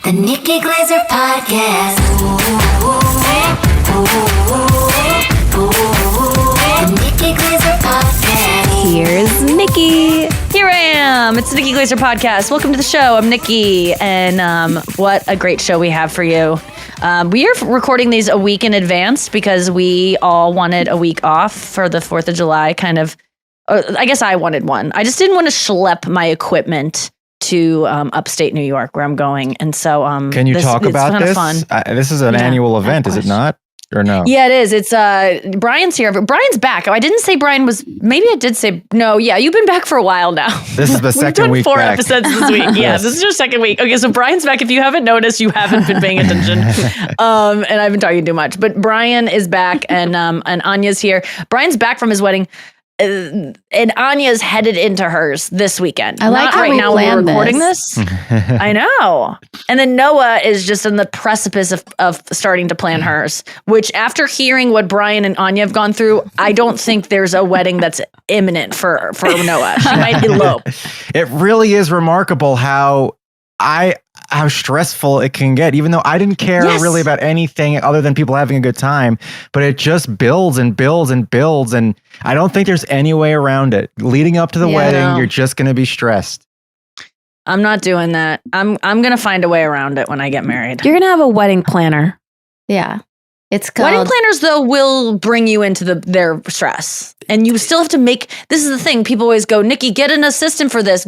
The Nikki Glaser Podcast. The Nikki Glaser Podcast. Here's Nikki. Here I am. It's the Nikki Glaser Podcast. Welcome to the show. I'm Nikki, and what a great show we have for you. We are recording these a week in advance because we all wanted a week off for the 4th of July, kind of. I guess I wanted one. I just didn't want to schlep my equipment to upstate New York where I'm going. And so can you talk about this? This is an annual event, is it not? Or no? Yeah, it is. It's Brian's here. Brian's back. I didn't say Brian was, maybe I did say, no, yeah, you've been back for a while now. This is the second week back. We've done 4 back. episodes this week. Yeah, Yes. This is your second week. Okay, so Brian's back. If you haven't noticed, you haven't been paying attention. And I've been talking too much. But Brian is back and Anya's here. Brian's back from his wedding. And Anya's headed into hers this weekend. I like Not how right we now when we're planned recording this. I know. And then Noah is just in the precipice of starting to plan hers, which after hearing what Brian and Anya have gone through, I don't think there's a wedding that's imminent for Noah. She might elope. It really is remarkable how stressful it can get, even though I didn't care really about anything other than people having a good time, but it just builds and builds and builds. And I don't think there's any way around it. Leading up to the wedding, you're just going to be stressed. I'm not doing that. I'm going to find a way around it when I get married. You're going to have a wedding planner. Yeah. It's called... Wedding planners, though, will bring you into their stress. And you still have to this is the thing. People always go, Nikki, get an assistant for this.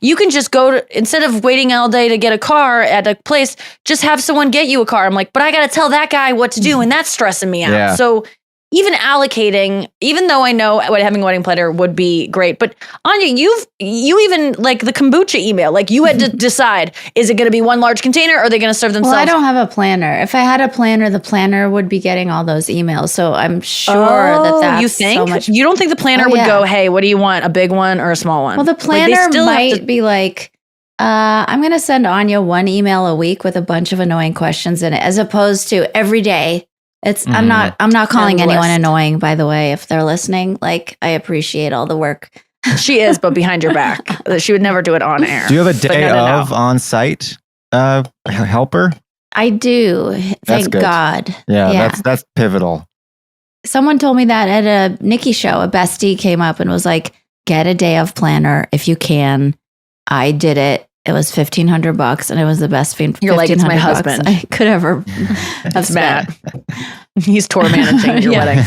You can just go instead of waiting all day to get a car at a place, just have someone get you a car. I'm like, but I got to tell that guy what to do. And that's stressing me out. Yeah. So even allocating, even though I know what having a wedding planner would be great, but Anya, you even like the kombucha email, like you had to decide, is it going to be one large container or are they going to serve themselves? Well, I don't have a planner. If I had a planner, the planner would be getting all those emails. So I'm sure that's you think? so much. You don't think the planner would go, hey, what do you want? A big one or a small one? Well, the planner might be like, I'm going to send Anya one email a week with a bunch of annoying questions in it, as opposed to every day. I'm not calling anyone annoying, by the way, if they're listening. Like, I appreciate all the work. She is, but behind your back. She would never do it on air. Do you have a day of on-site helper? I do. Thank God. Yeah. That's pivotal. Someone told me that at a Nikki show, a bestie came up and was like, get a day of planner if you can. I did it. It was $1,500 and it was the best thing. You're like, it's my husband. I could ever. That's Matt. He's tour managing your wedding.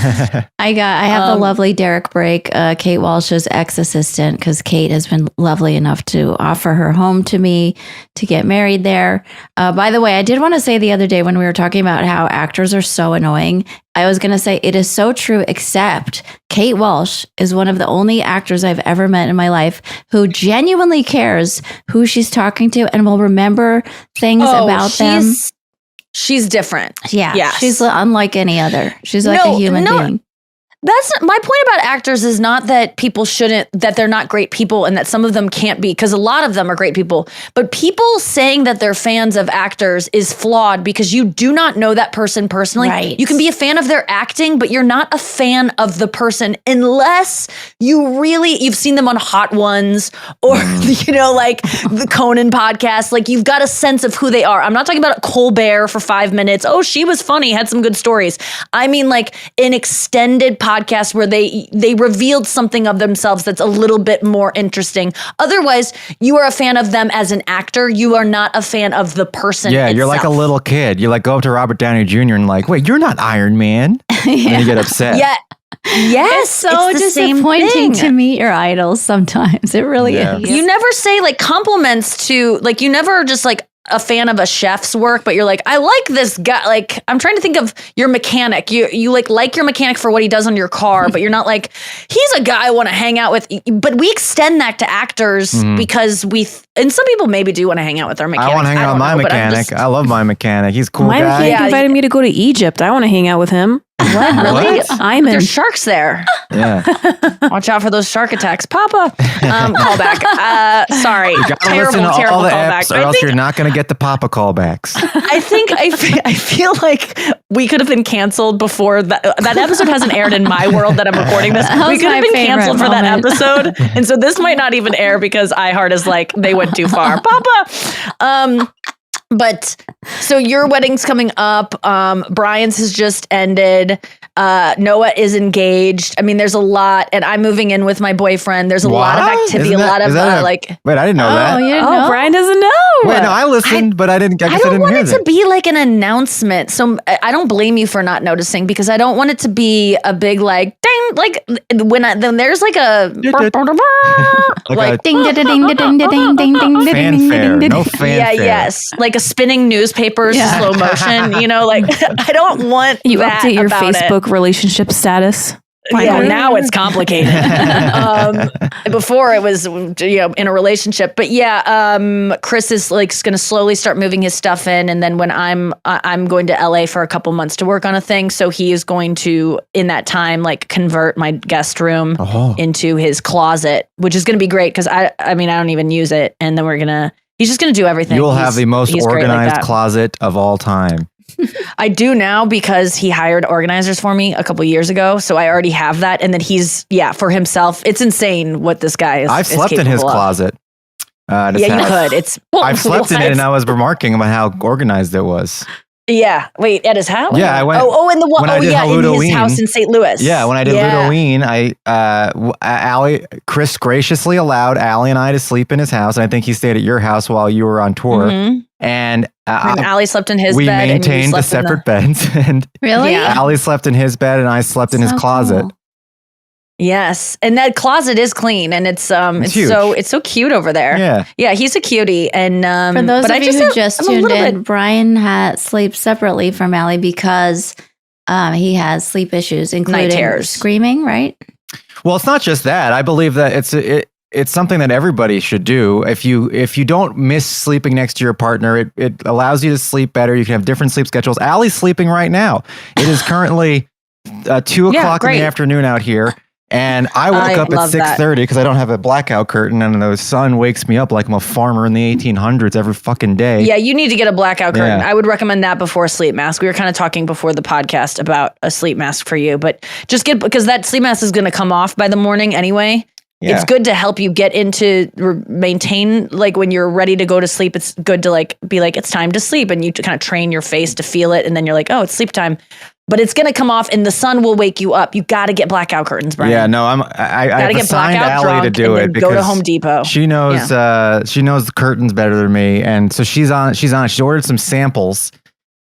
I have the lovely Derek Brake, Kate Walsh's ex-assistant, because Kate has been lovely enough to offer her home to me to get married there. By the way, I did want to say the other day when we were talking about how actors are so annoying, I was going to say it is so true, except Kate Walsh is one of the only actors I've ever met in my life who genuinely cares who she's talking to and will remember things about them. She's different. Yeah. Yes. She's unlike any other. She's like a human being. That's my point about actors is not that that they're not great people and that some of them can't be, because a lot of them are great people. But people saying that they're fans of actors is flawed because you do not know that person personally. Right. You can be a fan of their acting, but you're not a fan of the person unless you've seen them on Hot Ones or, like the Conan podcast. Like you've got a sense of who they are. I'm not talking about Colbert for 5 minutes. Oh, she was funny, had some good stories. I mean like an extended podcast where they revealed something of themselves that's a little bit more interesting. Otherwise, you are a fan of them as an actor. You are not a fan of the person. Yeah, you're like a little kid. You like go up to Robert Downey Jr. and like, wait, you're not Iron Man. And you get upset. Yeah. Yes, it's so disappointing to meet your idols sometimes. It really is. You never say like compliments to, like you never just like a fan of a chef's work, but you're like, I like this guy. Like, I'm trying to think of your mechanic. You like your mechanic for what he does on your car, but you're not like, he's a guy I want to hang out with. But we extend that to actors because and some people maybe do want to hang out with their mechanic. I want to hang out with my mechanic. I love my mechanic. He's a cool guy. My mechanic invited me to go to Egypt. I want to hang out with him. What? Really? I'm in. There's sharks there. Yeah. Watch out for those shark attacks. Papa. Callback. Sorry. You gotta listen to all the eps or else you're not going to get the Papa callbacks. I feel like we could have been canceled before that episode hasn't aired in my world that I'm recording this. We could have been canceled for that episode. And so this might not even air because iHeart is like, they went too far. Papa. But so your wedding's coming up. Brian's has just ended. Noah is engaged. I mean, there's a lot, and I'm moving in with my boyfriend. There's a lot of activity, Wait, I didn't know that. You didn't know? Brian doesn't know. Wait, no, I listened, but I didn't. I guess I don't didn't want hear it that. to be like an announcement. So I don't blame you for not noticing because I don't want it to be a big like ding, like then there's like a Like Ding ding ding ding ding ding ding ding a ding fanfare. ding. No fanfare. yes, like a spinning newspaper slow motion. Like I don't want You that update your about it. Facebook relationship status. Yeah, now it's complicated. Before it was, in a relationship. But yeah, Chris is like going to slowly start moving his stuff in, and then when I'm going to LA for a couple months to work on a thing, so he is going to in that time like convert my guest room into his closet, which is going to be great because I don't even use it, and then he's just going to do everything. You will have the most he's great like organized that. closet of all time. I do now because he hired organizers for me a couple years ago. So I already have that. And then he's, for himself. It's insane what this guy is. I've slept in his closet. Yeah, you could. I've slept in it, and I was remarking about how organized it was. Yeah. Wait, at his house? Yeah, I went. in the one. when I did in Halloween. his house in St. Louis. Yeah, when I did Halloween, Chris graciously allowed Allie and I to sleep in his house, and I think he stayed at your house while you were on tour. Mm-hmm. And Allie slept in his we bed. maintained the separate beds, and Really? Yeah. Allie slept in his bed, and I slept in his So closet. cool. Yes, and that closet is clean, and it's huge. so cute over there. Yeah, he's a cutie. And For those but of I you who just I'm a tuned little in, bit- Brian sleeps separately from Allie because he has sleep issues, including terrors. screaming, right? Well, it's not just that. I believe that it's something that everybody should do. If you don't miss sleeping next to your partner, it allows you to sleep better. You can have different sleep schedules. Allie's sleeping right now. It is currently 2 o'clock in great. the afternoon out here. And I woke up at love that. 6:30 because I don't have a blackout curtain, and the sun wakes me up like I'm a farmer in the 1800s every fucking day. Yeah, you need to get a blackout curtain. Yeah. I would recommend that before a sleep mask. We were kind of talking before the podcast about a sleep mask for you, but just because that sleep mask is going to come off by the morning anyway. Yeah. It's good to help you get maintain, like when you're ready to go to sleep, it's good to be like, it's time to sleep. And you kind of train your face to feel it. And then you're like, oh, it's sleep time. But it's going to come off and the sun will wake you up. You got to get blackout curtains, Brian. Yeah, no, I've get assigned blackout Allie to drunk do and it then because go to Home Depot. She knows the curtains better than me, and so she's on. She ordered some samples,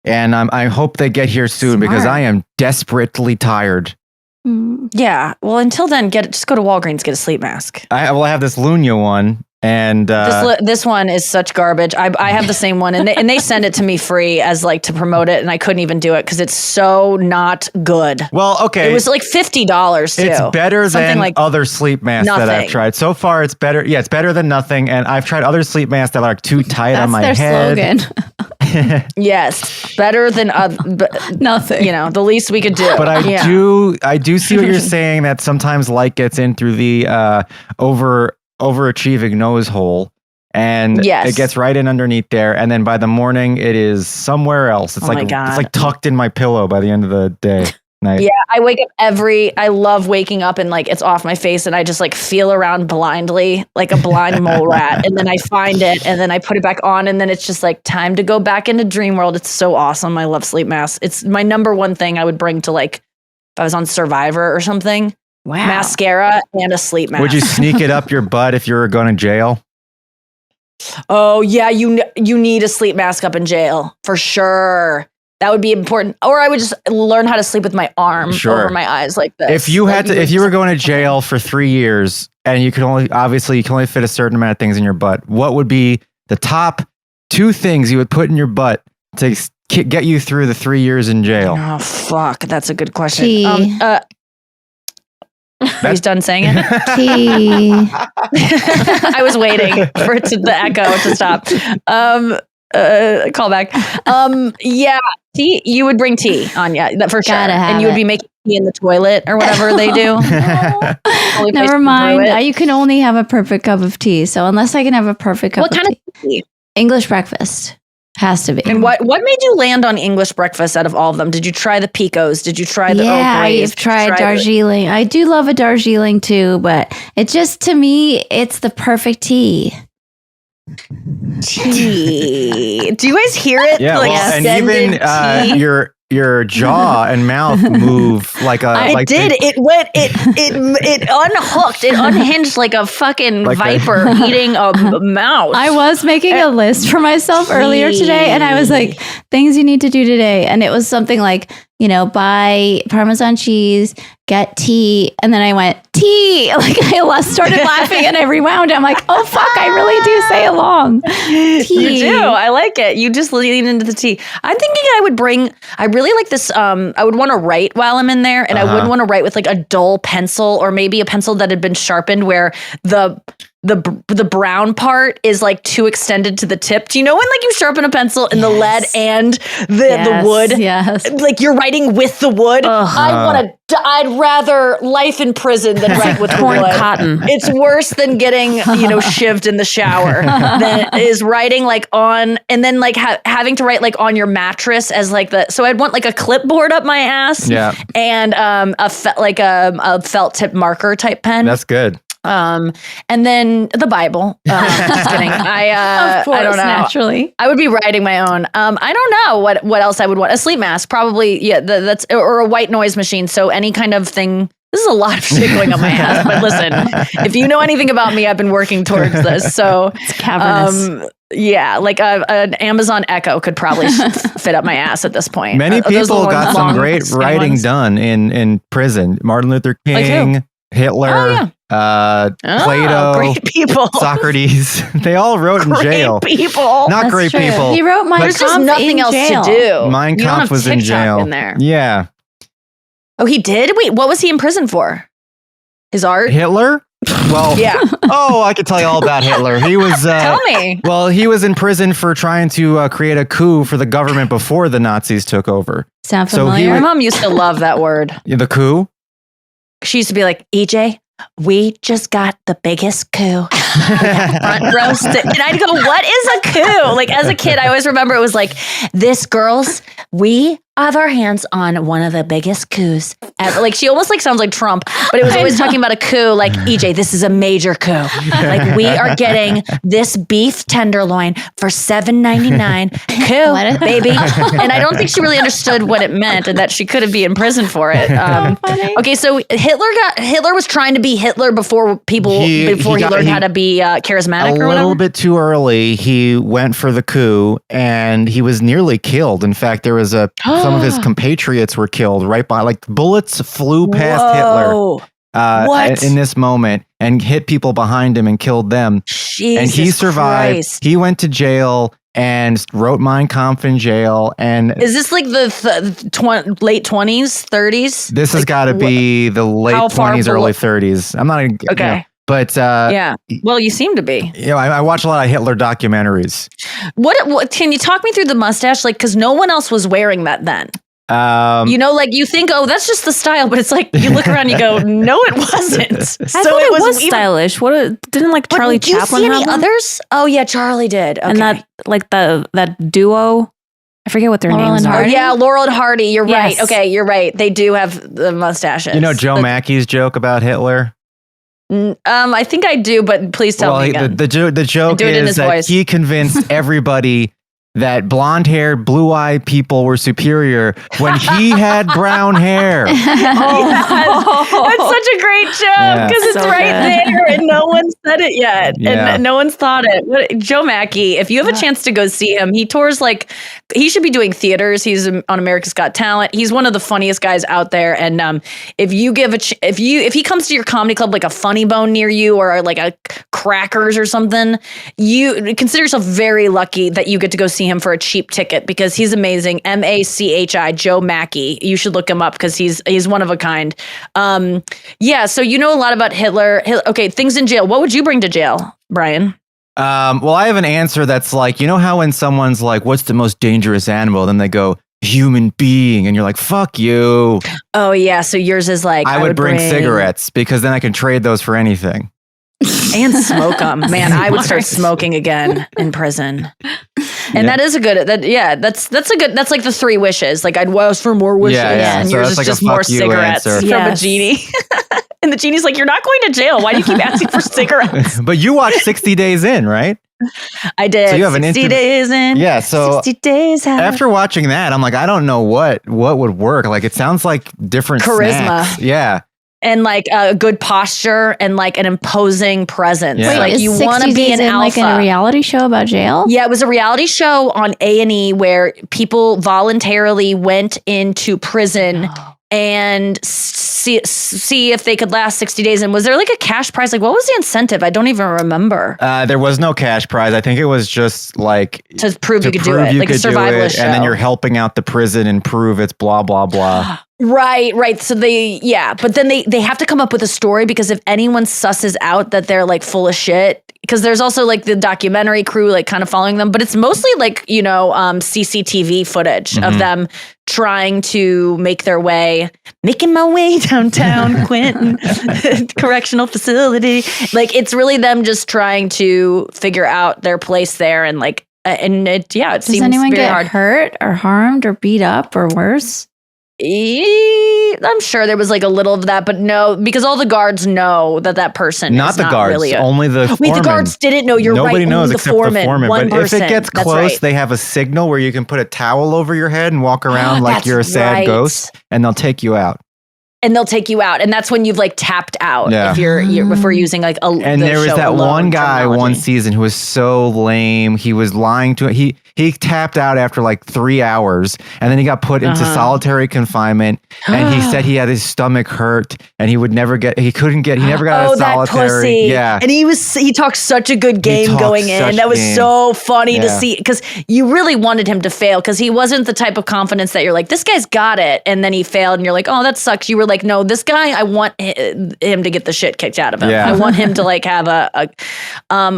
and I hope they get here soon because I am desperately tired. Yeah. Well, until then, just go to Walgreens, get a sleep mask. I have this Lunia one, and This one is such garbage. I have the same one, and they send it to me free as to promote it, and I couldn't even do it because it's so not good. well, okay, It was like $50 too. it's better Something than other sleep masks that I've nothing. tried. So far, it's better. Yeah, it's better than nothing. And I've tried other sleep masks that are too tight on my That's their head. slogan. Yes, better than Nothing. the least we could do. But I do see what you're saying, that sometimes light gets in through the overachieving nose hole, and it gets right in underneath there, and then by the morning it is somewhere else. It's my God. it's like tucked in my pillow by the end of the day. Night. Yeah, I wake up I love waking up and it's off my face and I just feel around blindly like a blind mole rat, and then I find it and then I put it back on, and then it's just time to go back into dream world. It's so awesome. I love sleep masks. It's my number one thing I would bring to if I was on Survivor or something. Wow. Mascara and a sleep mask. Would you sneak it up your butt if you were going to jail? Oh yeah, you need a sleep mask up in jail for sure. That would be important. Or I would just learn how to sleep with my arm over my eyes like this. If you were going to jail for 3 years and you can only fit a certain amount of things in your butt, what would be the top 2 things you would put in your butt to get you through the 3 years in jail? Oh fuck, that's a good question. Tea. He's done saying it. Tea. I was waiting for the echo to stop. Call back. Yeah, tea. You would bring tea, Anya, that for sure. Gotta have and you would be it. making tea in the toilet or whatever they do. Only place Never to do mind. it. You can only have a perfect cup of tea. So unless I can have a perfect cup What of kind tea, of tea? English breakfast has to be. And what made you land on English breakfast out of all of them? Did you try the Picos? Did you try the Earl Greys? I've tried Darjeeling. I do love a Darjeeling too, but it just, to me, it's the perfect tea. Tea. Do you guys hear it? Yeah, like well, and even tea? your jaw and mouth move like a. It did. It went. It unhooked. It unhinged like a fucking viper eating a mouse. I was making a list for myself earlier today, and I was like, things you need to do today. And it was something like, buy Parmesan cheese, get tea. And then I went, tea. Like I started laughing and I rewound. I'm like, oh, fuck, I really do say along. Tea. You do. I like it. You just lean into the tea. I'm thinking I really like this. I would want to write while I'm in there, and I wouldn't want to write with like a dull pencil or maybe a pencil that had been sharpened where the brown part is like too extended to the tip. Do you know when like you sharpen a pencil and the lead and the wood? Yes. Like you're writing with the wood. I'd rather life in prison than write with Torn wood. cotton. It's worse than getting, shivved in the shower than is writing like on, and then like having to write like on your mattress as like so I'd want like a clipboard up my ass. Yeah. And a felt tip marker type pen. That's good. And then the Bible. Just kidding. Of course, I don't know. Naturally. I would be writing my own. I don't know what else I would want. A sleep mask, probably. Yeah, that's or a white noise machine. So any kind of thing. This is a lot of shit going on my ass. But listen, if you know anything about me, I've been working towards this. So It's cavernous. yeah, like an Amazon Echo could probably fit up my ass at this point. Many Those people little got some long great skinny writing ones. done in prison. Martin Luther Like who? King, Hitler, Plato, great people. Socrates. They all wrote in jail. Great people. Not That's great true. people. He wrote Mein There's just Kampf nothing in else jail. to do. Mein You don't Kampf have was in TikTok jail. in there. Yeah. Oh, he did? Wait, what was he in prison for? His art? Hitler? Well, Yeah. Oh, I could tell you all about Hitler. He was Tell me. well, he was in prison for trying to create a coup for the government before the Nazis took over. Sound So he familiar? My mom used to love that word. The coup? She used to be like, EJ, we just got the biggest coup. Front row and I'd go, what is a coup? Like as a kid, I always remember it was like, this girls, we have our hands on one of the biggest coups ever. Like she almost like sounds like Trump, but it was always talking about a coup. Like EJ, this is a major coup. Like we are getting this beef tenderloin for $7.99. Coup, baby. And I don't think she really understood what it meant and that she could be in prison for it. Okay, so Hitler was trying to be Hitler before he learned how to be charismatic or a whatever. little bit too early. He went for the coup and he was nearly killed. In fact, there was some of his compatriots were killed right by, like bullets flew past Whoa. What? in this moment and hit people behind him and killed them. Jesus And he survived. Christ. He went to jail and wrote Mein Kampf in jail. And Is this like the late 20s, 30s? this has got to be the late how far 20s, below- early 30s. I'm not Okay. but Yeah. Well, you seem to be. I watch a lot of Hitler documentaries. What can you talk me through the mustache? Like, because no one else was wearing that then. Like you think, oh, that's just the style, but it's like you look around, and you go, no, it wasn't. I thought it was stylish. Didn't like Charlie Do you Chaplin see have any them? others? Oh yeah, Charlie did. Okay. And that like that duo. I forget what their Laurel names and are. Oh yeah, Laurel and Hardy. You're right. Yes. Okay, you're right. They do have the mustaches. You know Joe Mackey's joke about Hitler? I think I do, but please tell me again. The joke Do it in is his that voice. he convinced everybody that blonde-haired, blue-eyed people were superior when he had brown hair. Yes. That's such a great joke because it's So right good. there and no one said it yet. Yeah. And no one's thought it. Joe Mackey, if you have a chance to go see him, he tours like, he should be doing theaters. He's on America's Got Talent. He's one of the funniest guys out there. And if you give if he comes to your comedy club, like a Funny Bone near you or like a Crackers or something, you consider yourself very lucky that you get to go see him for a cheap ticket because he's amazing. Machi, Joe Mackey. You should look him up because he's one of a kind. So you know a lot about Hitler. Okay, things in jail. What would you bring to jail, Brian? Well, I have an answer that's like, you know how when someone's like, what's the most dangerous animal? Then they go, human being. And you're like, fuck you. Oh, yeah. So yours is like, I would bring cigarettes because then I can trade those for anything. And smoke them. Man, I would start smoking again in prison. And that is a good, that's like the 3 wishes. Like I'd ask for more wishes. Yeah. And So yours that's is like a just more fuck you cigarettes answer. from a genie. And the genie's like, you're not going to jail. Why do you keep asking for cigarettes? But you watched 60 Days In, right? I did. So you have an 60 instant- days in. Yeah, so 60 days out. after watching that, I'm like, I don't know what would work. Like, it sounds like different Charisma. snacks. Yeah. And like a good posture and like an imposing presence. Yeah. Wait, Like is you 60 want to be Days an in, alpha. like a reality show about jail? Yeah, it was a reality show on A&E where people voluntarily went into prison and see if they could last 60 days. And was there like a cash prize? Like, what was the incentive? I don't even remember. There was no cash prize. I think it was just like To prove you could do it, like a survivalist show. and then you're helping out the prison and prove it's blah blah blah. Right. So but then they have to come up with a story, because if anyone susses out that they're like full of shit, because there's also like the documentary crew like kind of following them, but it's mostly like, CCTV footage of them trying to making my way downtown Quentin correctional facility. Like, it's really them just trying to figure out their place there, and like, it Does seems anyone very get hard. hurt or harmed or beat up or worse? I'm sure there was like a little of that, but no, because all the guards know that person Not is the not guards, really only the Wait, foreman. the guards didn't know. You're Nobody right. knows only except the foreman. One But person. if it gets That's close, right. they have a signal where you can put a towel over your head and walk around like That's you're a sad right. ghost, and they'll take you out. And they'll take you out, and that's when you've like tapped out. Yeah. If we're using like a. And the there was show that alone one guy one terminology. season who was so lame. He was lying to it. He tapped out after like 3 hours, and then he got put into solitary confinement. And he said he had his stomach hurt, and he never got out of That solitary. pussy. Yeah, And he talked such a good game talked going in. such That was game. so funny to Yeah. see, because you really wanted him to fail, because he wasn't the type of confidence that you're like, this guy's got it. And then he failed and you're like, oh, that sucks. You were like, no, this guy, I want him to get the shit kicked out of him. Yeah. I want him to like have a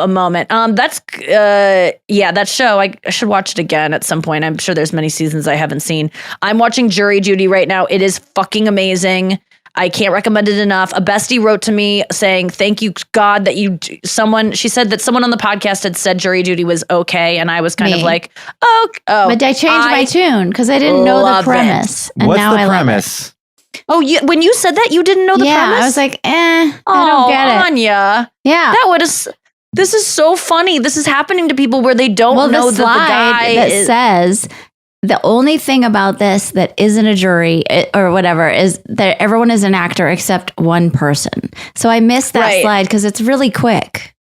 moment. That show, I should watch it again at some point. I'm sure there's many seasons I haven't seen. I'm watching Jury Duty right now. It is fucking amazing. I can't recommend it enough. A bestie wrote to me saying, thank you, God, that she said that someone on the podcast had said Jury Duty was okay. And I was kind of Me. like, oh. But I changed my tune because I didn't know the love premise. it. And what's now the I premise? Oh, when you said that, you didn't know the yeah, premise? I was like, I don't get it. Anya. Yeah. This is so funny. This is happening to people where they don't know the that the guy that is. says the only thing about this that isn't a jury or whatever is that everyone is an actor except one person. So I missed that Right. slide because it's really quick.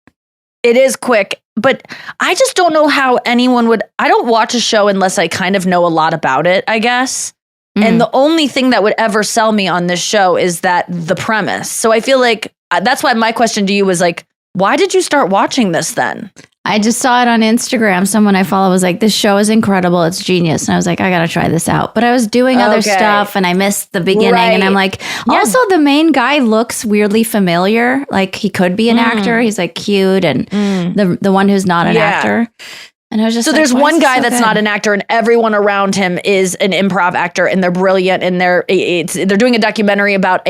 It is quick, but I just don't know how anyone would. I don't watch a show unless I kind of know a lot about it, I guess. And the only thing that would ever sell me on this show is that the premise. So I feel like that's why my question to you was like, why did you start watching this then? I just saw it on Instagram. Someone I follow was like, this show is incredible. It's genius. And I was like, I got to try this out. But I was doing other Okay. stuff and I missed the beginning. Right. And I'm like, also the main guy looks weirdly familiar. Like he could be an actor. He's like cute. And the one who's not an actor. And I was just So like, there's why one is this guy so that's good? not an actor, and everyone around him is an improv actor, and they're brilliant. And they're doing a documentary about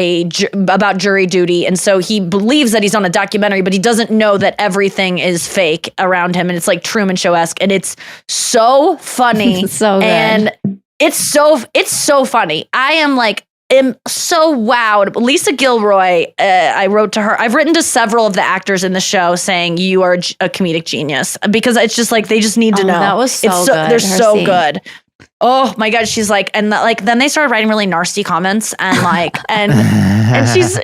jury duty, and so he believes that he's on a documentary, but he doesn't know that everything is fake around him, and it's like Truman Show-esque, and it's so funny, So good. and it's so funny. I am so wowed. Lisa Gilroy, I wrote to her. I've written to several of the actors in the show saying you are a comedic genius, because it's just like they just need to know. That was so It's good. They're her so scene. good. Oh my God. She's like, and then they started writing really nasty comments and like, and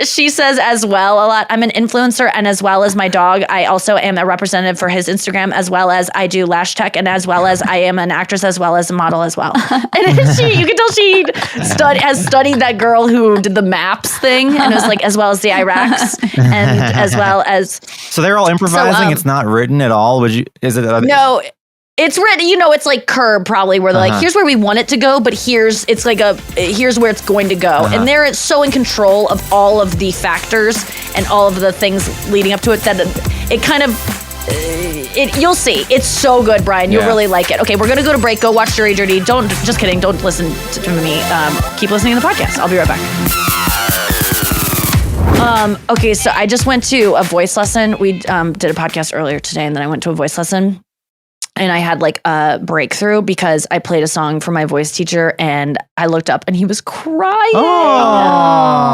she says as well a lot, I'm an influencer, and as well as my dog, I also am a representative for his Instagram, as well as I do lash tech, and as well as I am an actress, as well as a model as well. And you can tell she has studied that girl who did the maps thing, and it was like, as well as the Iraqs, and as well as. So they're all improvising. It's not written at all. Is it? No, it's written, it's like Curb probably, where they're like, here's where we want it to go, but here's where it's going to go. And they're so in control of all of the factors and all of the things leading up to it that it kind of, you'll see. It's so good, Brian. You'll really like it. Okay, we're going to go to break. Go watch Jury Duty. Just kidding. Don't listen to me. Keep listening to the podcast. I'll be right back. Okay, so I just went to a voice lesson. We did a podcast earlier today, and then I went to a voice lesson. And I had like a breakthrough because I played a song for my voice teacher, and I looked up and he was crying. Oh.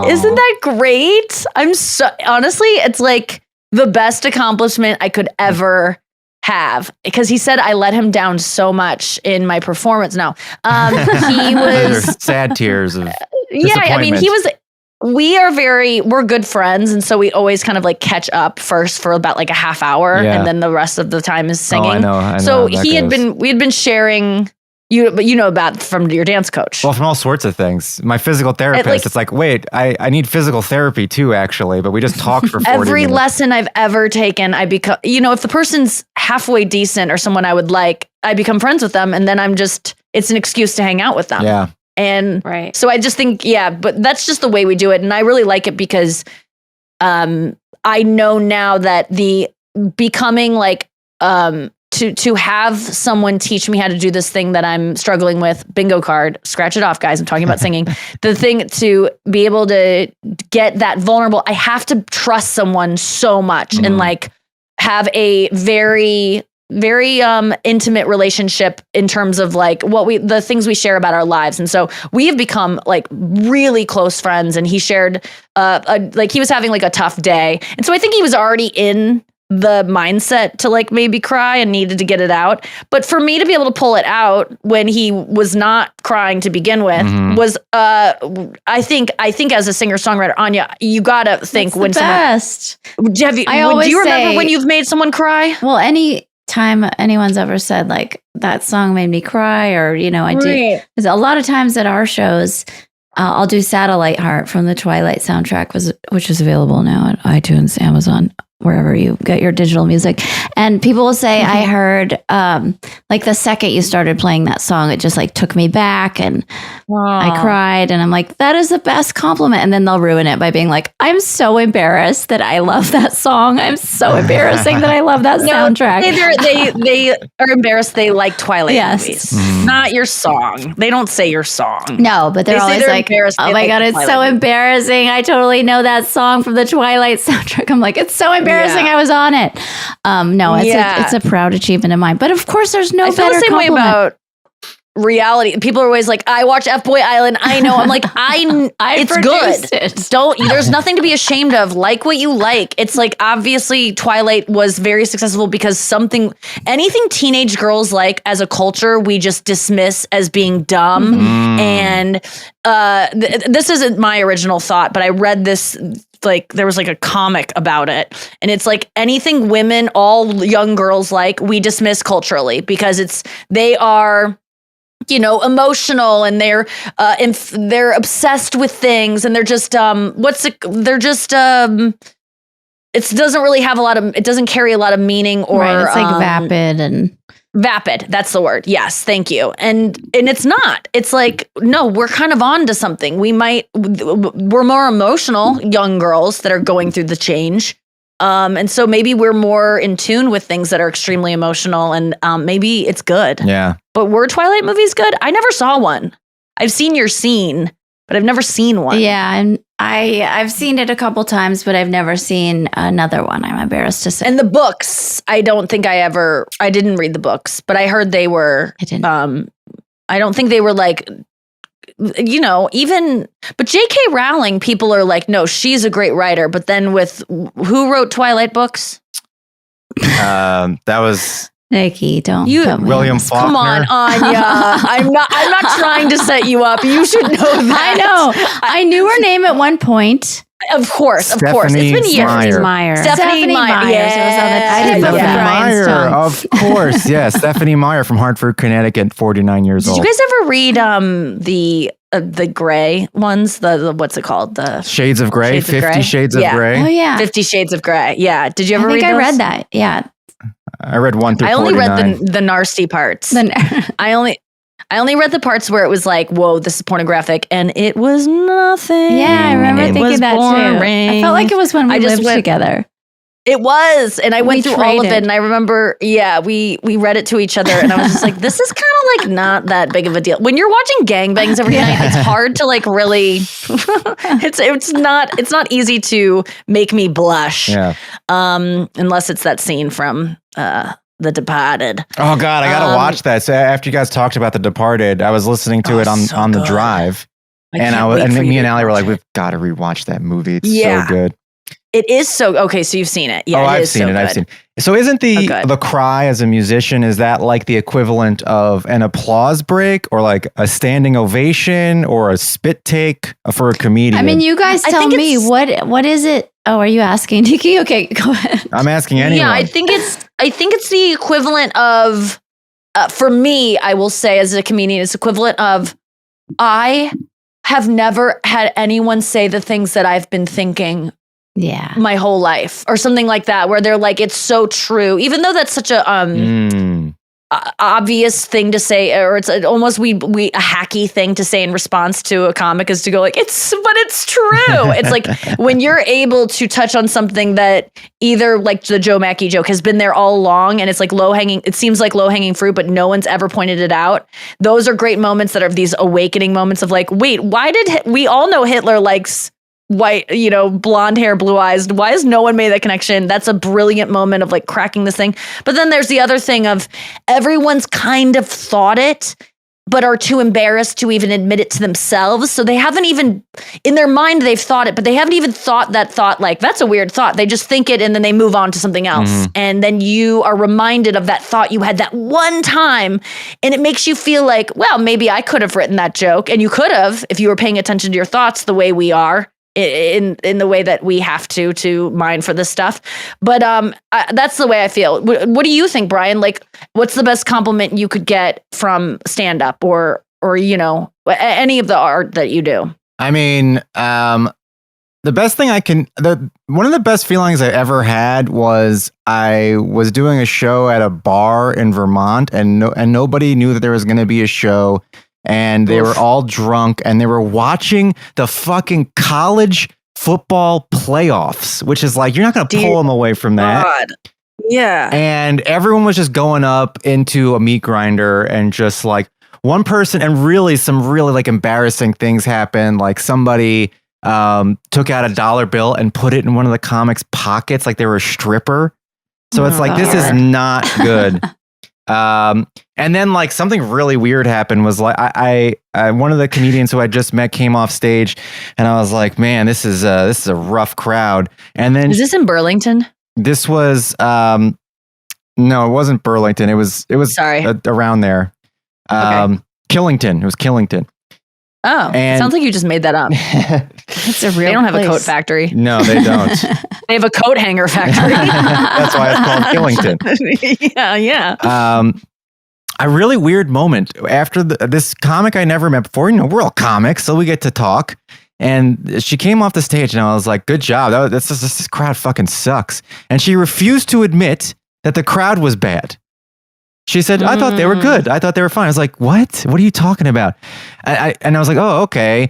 Isn't that great? Honestly, it's like the best accomplishment I could ever have, because he said I let him down so much in my performance. No, he Those was are sad tears of yeah. I mean, disappointment. we're good friends, and so we always kind of like catch up first for about like a half hour, Yeah. and then the rest of the time is singing. I know So how that we had goes. been sharing. But you know about from your dance coach. Well, from all sorts of things. My physical therapist, it's like, wait, I need physical therapy too, actually, but we just talked for 40 Every minutes. lesson I've ever taken, I become, if the person's halfway decent or someone I would like, I become friends with them, and then it's an excuse to hang out with them. Yeah. And Right. so I just think, but that's just the way we do it. And I really like it because I know now that the becoming like, to have someone teach me how to do this thing that I'm struggling with, bingo card, scratch it off, guys. I'm talking about singing. The thing to be able to get that vulnerable, I have to trust someone so much and like have a very, very intimate relationship in terms of like the things we share about our lives. And so we have become like really close friends, and he shared like he was having like a tough day. And so I think he was already in the mindset to like maybe cry and needed to get it out. But for me to be able to pull it out when he was not crying to begin with was I think as a singer-songwriter, Anya, you gotta think That's when the best. do always you remember say- when you've made someone cry? Well, any time anyone's ever said like that song made me cry, or I do. Because a lot of times at our shows, I'll do Satellite Heart from the Twilight soundtrack, which is available now at iTunes, Amazon, wherever you get your digital music. And people will say, I heard, like the second you started playing that song, it just like took me back and I cried. And I'm like, that is the best compliment. And then they'll ruin it by being like, I'm so embarrassed that I love that song. I'm so embarrassing that I love that soundtrack. They are embarrassed they like Twilight Yes. movies. Not your song. They don't say your song. No, but they're They say always they're like, embarrassed oh they my like God, the it's so Twilight movie. embarrassing. I totally know that song from the Twilight soundtrack. I'm like, it's so embarrassing. Yeah. I was on it. No, Yeah. it's a proud achievement of mine. But of course, there's no I feel better the same way compliment. about reality. People are always like, I watch F-Boy Island. I know. I'm like, it's produced good. it. There's nothing to be ashamed of. Like what you like. It's like, obviously Twilight was very successful because anything teenage girls like as a culture, we just dismiss as being dumb. And this isn't my original thought, but I read this, like there was like a comic about it, and it's like anything women, all young girls like, we dismiss culturally because they are emotional, and they're obsessed with things, and they're just it doesn't really have it doesn't carry a lot of meaning, or Right, it's like vapid and vapid. That's the word. Yes. Thank you. And it's not, it's like, no, we're kind of on to something. We're more emotional young girls that are going through the change. And so maybe we're more in tune with things that are extremely emotional, and maybe it's good. Yeah. But were Twilight movies good? I never saw one. I've seen your scene, but I've never seen one. yeah, and I've seen it a couple times, but I've never seen another one. I'm embarrassed to say. And the books, I don't think I didn't read the books, but I heard they were, I didn't. I don't think they were like, but J.K. Rowling, people are like, no, she's a great writer. But then who wrote Twilight books? That was Nikki, don't. You- put me William on the spot. Faulkner. Come on, Anya. I'm not trying to set you up. You should know that. I know. I knew her name at one point. Of course. It's Stephanie been years. Meyer. Meyer. Stephanie Meyer. Myers. It was on the Yes. tip of Stephanie Brian's Meyer, tongue. of course. Yeah, Stephanie Meyer from Hartford, Connecticut, 49 years Did old. you guys ever read the gray ones? The what's it called? The Shades of Grey, Shades of 50 Grey? Shades of Yeah. Grey. Oh yeah, 50 Shades of Grey. Yeah. Did you ever I think read I those? read that. Yeah. I read 1 through I only 49. read the nasty parts. Then I only read the parts where it was like, whoa, this is pornographic, and it was nothing. yeah, I remember It was thinking that too. I boring. felt like it was when we I just lived went- together. It was, and I went We through all of it, traded. and I remember, we read it to each other, and I was just like, this is kind of like not that big of a deal. When you're watching gangbangs every night, it's hard to like really. it's not easy to make me blush, Yeah. unless it's that scene from The Departed. Oh God, I gotta watch that. So after you guys talked about The Departed, I was listening to it so on the good. drive, I and can't wait for me you and to Allie were watch like, it. we've got to rewatch that movie. It's Yeah. so good. It is so okay. So you've seen it. Yeah, I've seen it. I've seen it. So isn't the cry as a musician, is that like the equivalent of an applause break or like a standing ovation or a spit take for a comedian? I mean, you guys tell me what is it? Oh, are you asking, Nikki? Okay, go ahead. I'm asking anyone. Yeah, I think it's the equivalent of for me, I will say as a comedian, it's equivalent of I have never had anyone say the things that I've been thinking my whole life or something like that, where they're like, it's so true, even though that's such a obvious thing to say, or it's almost we a hacky thing to say in response to a comic is to go like, but it's true. It's like when you're able to touch on something that either like the Joe Mackey joke has been there all along and it's like it seems like low hanging fruit, but no one's ever pointed it out. Those are great moments that are these awakening moments of like, wait, why did we all know Hitler likes white, blonde hair, blue eyes? Why has no one made that connection? That's a brilliant moment of like cracking this thing. But then there's the other thing of everyone's kind of thought it, but are too embarrassed to even admit it to themselves. So they haven't even, in their mind, they've thought it, but they haven't even thought that thought like, that's a weird thought. They just think it and then they move on to something else. Mm-hmm. And then you are reminded of that thought you had that one time. And it makes you feel like, well, maybe I could have written that joke. And you could have, if you were paying attention to your thoughts the way we are. In the way that we have to mine for this stuff. But that's the way I feel. What do you think, Brian? Like, what's the best compliment you could get from stand-up or any of the art that you do? I mean, the best thing one of the best feelings I ever had was I was doing a show at a bar in Vermont and nobody knew that there was going to be a show. And they were all drunk and they were watching the fucking college football playoffs, which is like, you're not going to pull them away from that. God. Yeah. And everyone was just going up into a meat grinder and just like one person, and really some really like embarrassing things happened. Like somebody took out a dollar bill and put it in one of the comics' pockets like they were a stripper. So it's like, this is not good. And then like something really weird happened was like I one of the comedians who I just met came off stage and I was like, man, this is a rough crowd. And then is this in Burlington? This was no, it wasn't Burlington. It was around there. Okay. Killington. It was Killington. Oh, and sounds like you just made that up. It's a real They don't have place. a coat factory. No, they don't. They have a coat hanger factory. That's why it's called Killington. Yeah. A really weird moment after this comic I never met before. We're all comics, so we get to talk. And she came off the stage and I was like, good job. This crowd fucking sucks. And she refused to admit that the crowd was bad. She said, I thought they were good. I thought they were fine. I was like, what? What are you talking about? And I was like, oh, okay.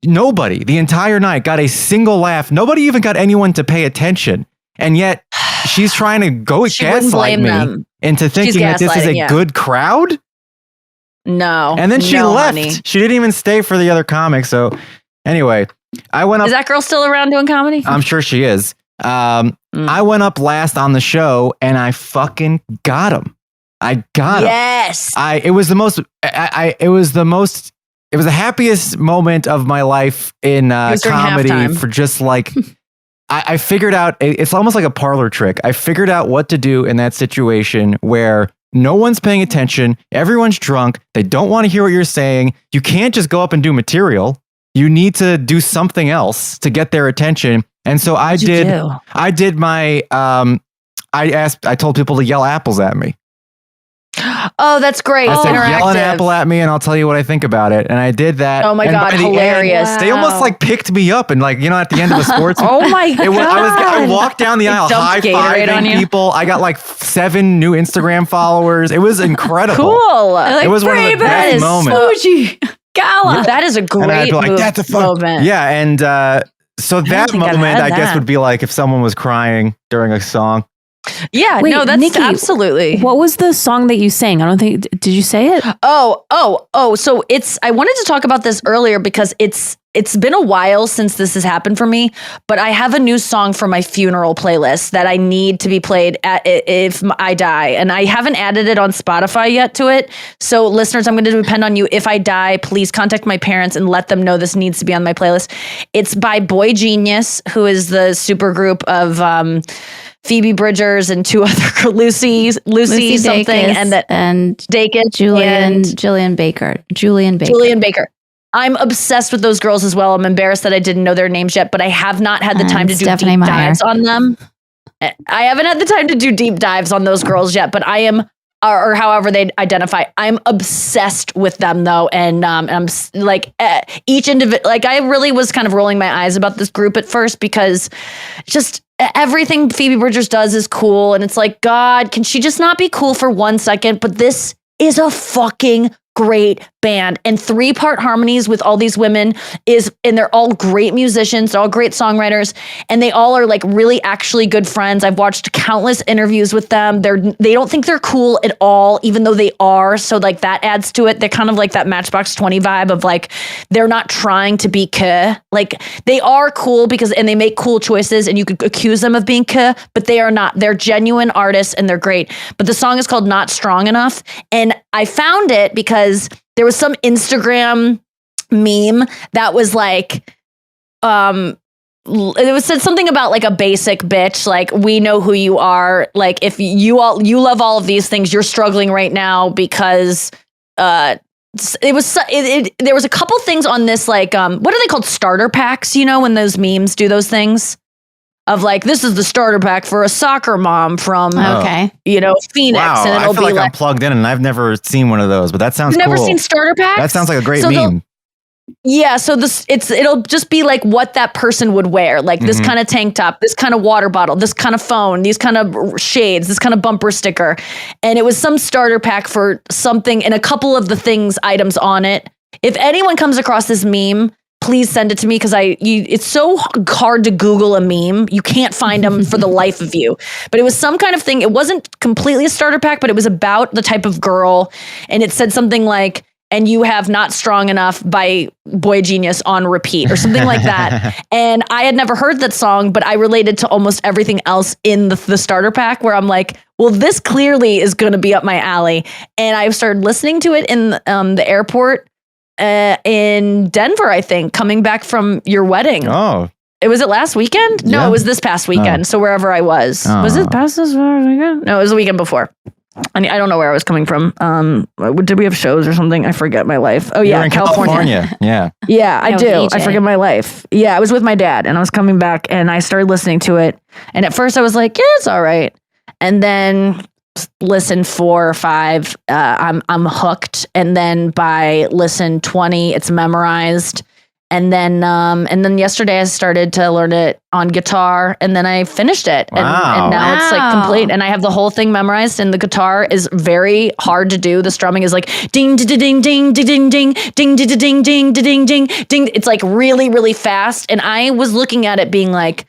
Nobody, the entire night, got a single laugh. Nobody even got anyone to pay attention. And yet she's trying to gaslight me into thinking that this is a good crowd. No. And then she left. Honey. She didn't even stay for the other comics. So anyway, I went up. Is that girl still around doing comedy? I'm sure she is. I went up last on the show and I fucking got him. I got him. Yes. It was the happiest moment of my life in comedy for just like, I figured out, it's almost like a parlor trick. I figured out what to do in that situation where no one's paying attention. Everyone's drunk. They don't want to hear what you're saying. You can't just go up and do material. You need to do something else to get their attention. And so I did my, I told people to yell apples at me. Oh, that's great. I said, yell an apple at me and I'll tell you what I think about it. And I did that. Oh my God, hilarious. They almost like picked me up and like, at the end of a sports. Oh my God. I walked down the aisle high-fiving people. I got like 7 new Instagram followers. It was incredible. Cool. It was one of the best moments. Fuji. Gala. That is a great moment. Yeah. And so that moment, I guess, would be like if someone was crying during a song. Yeah, Wait, no, that's Nikki, absolutely. What was the song that you sang? I don't think, did you say it? Oh, so I wanted to talk about this earlier because it's been a while since this has happened for me, but I have a new song for my funeral playlist that I need to be played if I die, and I haven't added it on Spotify yet to it. So listeners, I'm going to depend on you. If I die, please contact my parents and let them know this needs to be on my playlist. It's by Boy Genius, who is the super group of Phoebe Bridgers and two other Lucy something Dacus and Dacus Julian Baker. I'm obsessed with those girls as well. I'm embarrassed that I didn't know their names yet, but I have not had the time to do deep dives on them. I haven't had the time to do deep dives on those girls yet, but I am, or however they identify. I'm obsessed with them though, and I'm like each individual. Like I really was kind of rolling my eyes about this group at first because just everything Phoebe Bridgers does is cool, and it's like, God, can she just not be cool for 1 second? But this is a fucking great band, and 3-part harmonies with all these women and they're all great musicians, they're all great songwriters, and they all are like really actually good friends. I've watched countless interviews with them. They don't think they're cool at all, even though they are. So like that adds to it. They're kind of like that Matchbox 20 vibe of like, they're not trying to be cool. Like they are cool and they make cool choices, and you could accuse them of being cool, but they are not. They're genuine artists and they're great. But the song is called Not Strong Enough. And I found it because there was some Instagram meme that was like, it was said something about like a basic bitch, like we know who you are. Like if you love all of these things, you're struggling right now because there was a couple things on this, like what are they called, starter packs? You know, when those memes do those things. Of like, this is the starter pack for a soccer mom from, Phoenix. Wow, and I feel like I'm plugged in and I've never seen one of those, but that sounds cool. Never seen starter packs? That sounds like a great meme. Yeah, so it'll just be like what that person would wear, like this kind of tank top, this kind of water bottle, this kind of phone, these kind of shades, this kind of bumper sticker. And it was some starter pack for something and a couple of the items on it. If anyone comes across this meme, please send it to me because it's so hard to Google a meme. You can't find them for the life of you. But it was some kind of thing. It wasn't completely a starter pack, but it was about the type of girl. And it said something like, and you have Not Strong Enough by Boy Genius on repeat or something like that. And I had never heard that song, but I related to almost everything else in the starter pack where I'm like, well, this clearly is going to be up my alley. And I started listening to it in the airport in Denver, I think, coming back from your wedding. Oh, was it last weekend? Yeah. No, it was this past weekend. Oh. So wherever I was. Was it past this weekend? No, it was the weekend before. I mean, I don't know where I was coming from. Did we have shows or something? I forget my life. Oh yeah, in California. Yeah. Yeah, I do. I forget my life. Yeah, I was with my dad and I was coming back and I started listening to it. And at first I was like, yeah, it's all right. And then listen 4 or 5, I'm hooked. And then by listen 20, it's memorized. And then yesterday I started to learn it on guitar, and then I finished it. Wow. And now it's like complete, and I have the whole thing memorized. And the guitar is very hard to do. The strumming is like ding ding ding ding ding ding ding ding ding ding ding ding ding. It's like really really fast. And I was looking at it being like,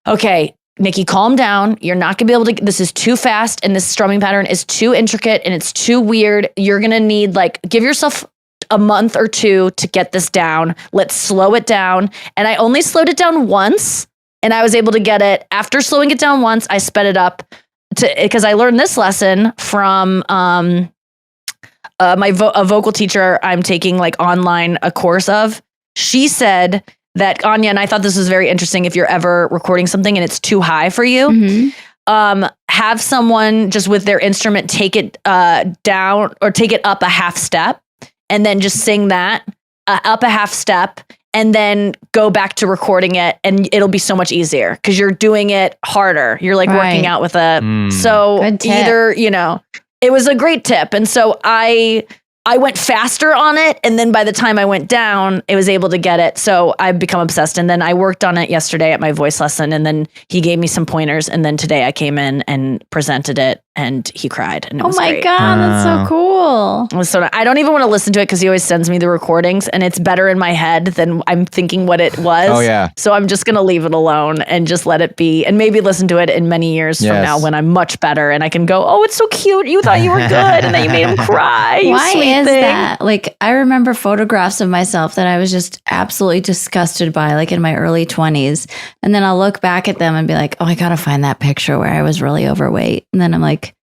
okay, Nikki, calm down. You're not gonna be able to, this is too fast and this strumming pattern is too intricate and it's too weird. You're gonna need give yourself a month or 2 to get this down. Let's slow it down. And I only slowed it down once and I was able to get it. After slowing it down once, I sped it up because I learned this lesson from a vocal teacher I'm taking online a course of. She said that, Anya, and I thought this was very interesting, if you're ever recording something and it's too high for you, have someone just with their instrument take it down or take it up a half step and then just sing that up a half step and then go back to recording it, and it'll be so much easier because you're doing it harder. You're working out with so either, it was a great tip. And so I went faster on it. And then by the time I went down, I was able to get it. So I've become obsessed. And then I worked on it yesterday at my voice lesson. And then he gave me some pointers. And then today I came in and presented it and he cried. And it was great. God, that's so cool. So I don't even want to listen to it because he always sends me the recordings and it's better in my head than I'm thinking what it was. Oh, yeah. So I'm just going to leave it alone and just let it be and maybe listen to it in many years from now when I'm much better and I can go, oh, it's so cute. You thought you were good and then you made him cry. Why is that? Like, I remember photographs of myself that I was just absolutely disgusted by, like in my early 20s. And then I'll look back at them and be like, oh, I got to find that picture where I was really overweight. And then I'm like,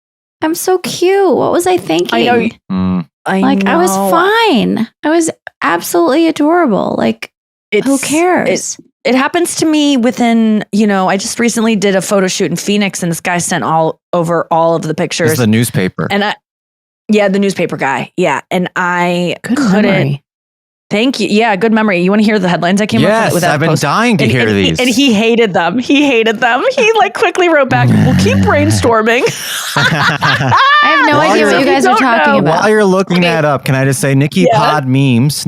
I'm so cute. What was I thinking? I know. I was fine. I was absolutely adorable. Like, who cares? It happens to me within, I just recently did a photo shoot in Phoenix and this guy sent all over all of the pictures. It's the newspaper. And the newspaper guy. Yeah. And I couldn't. Memory. Thank you. Yeah, good memory. You want to hear the headlines I came up with? Yes, I've been dying to hear these. And he hated them. He like quickly wrote back, we'll keep brainstorming. I have no idea what you guys are talking about. While you're looking that up, can I just say Nikki Pod Memes,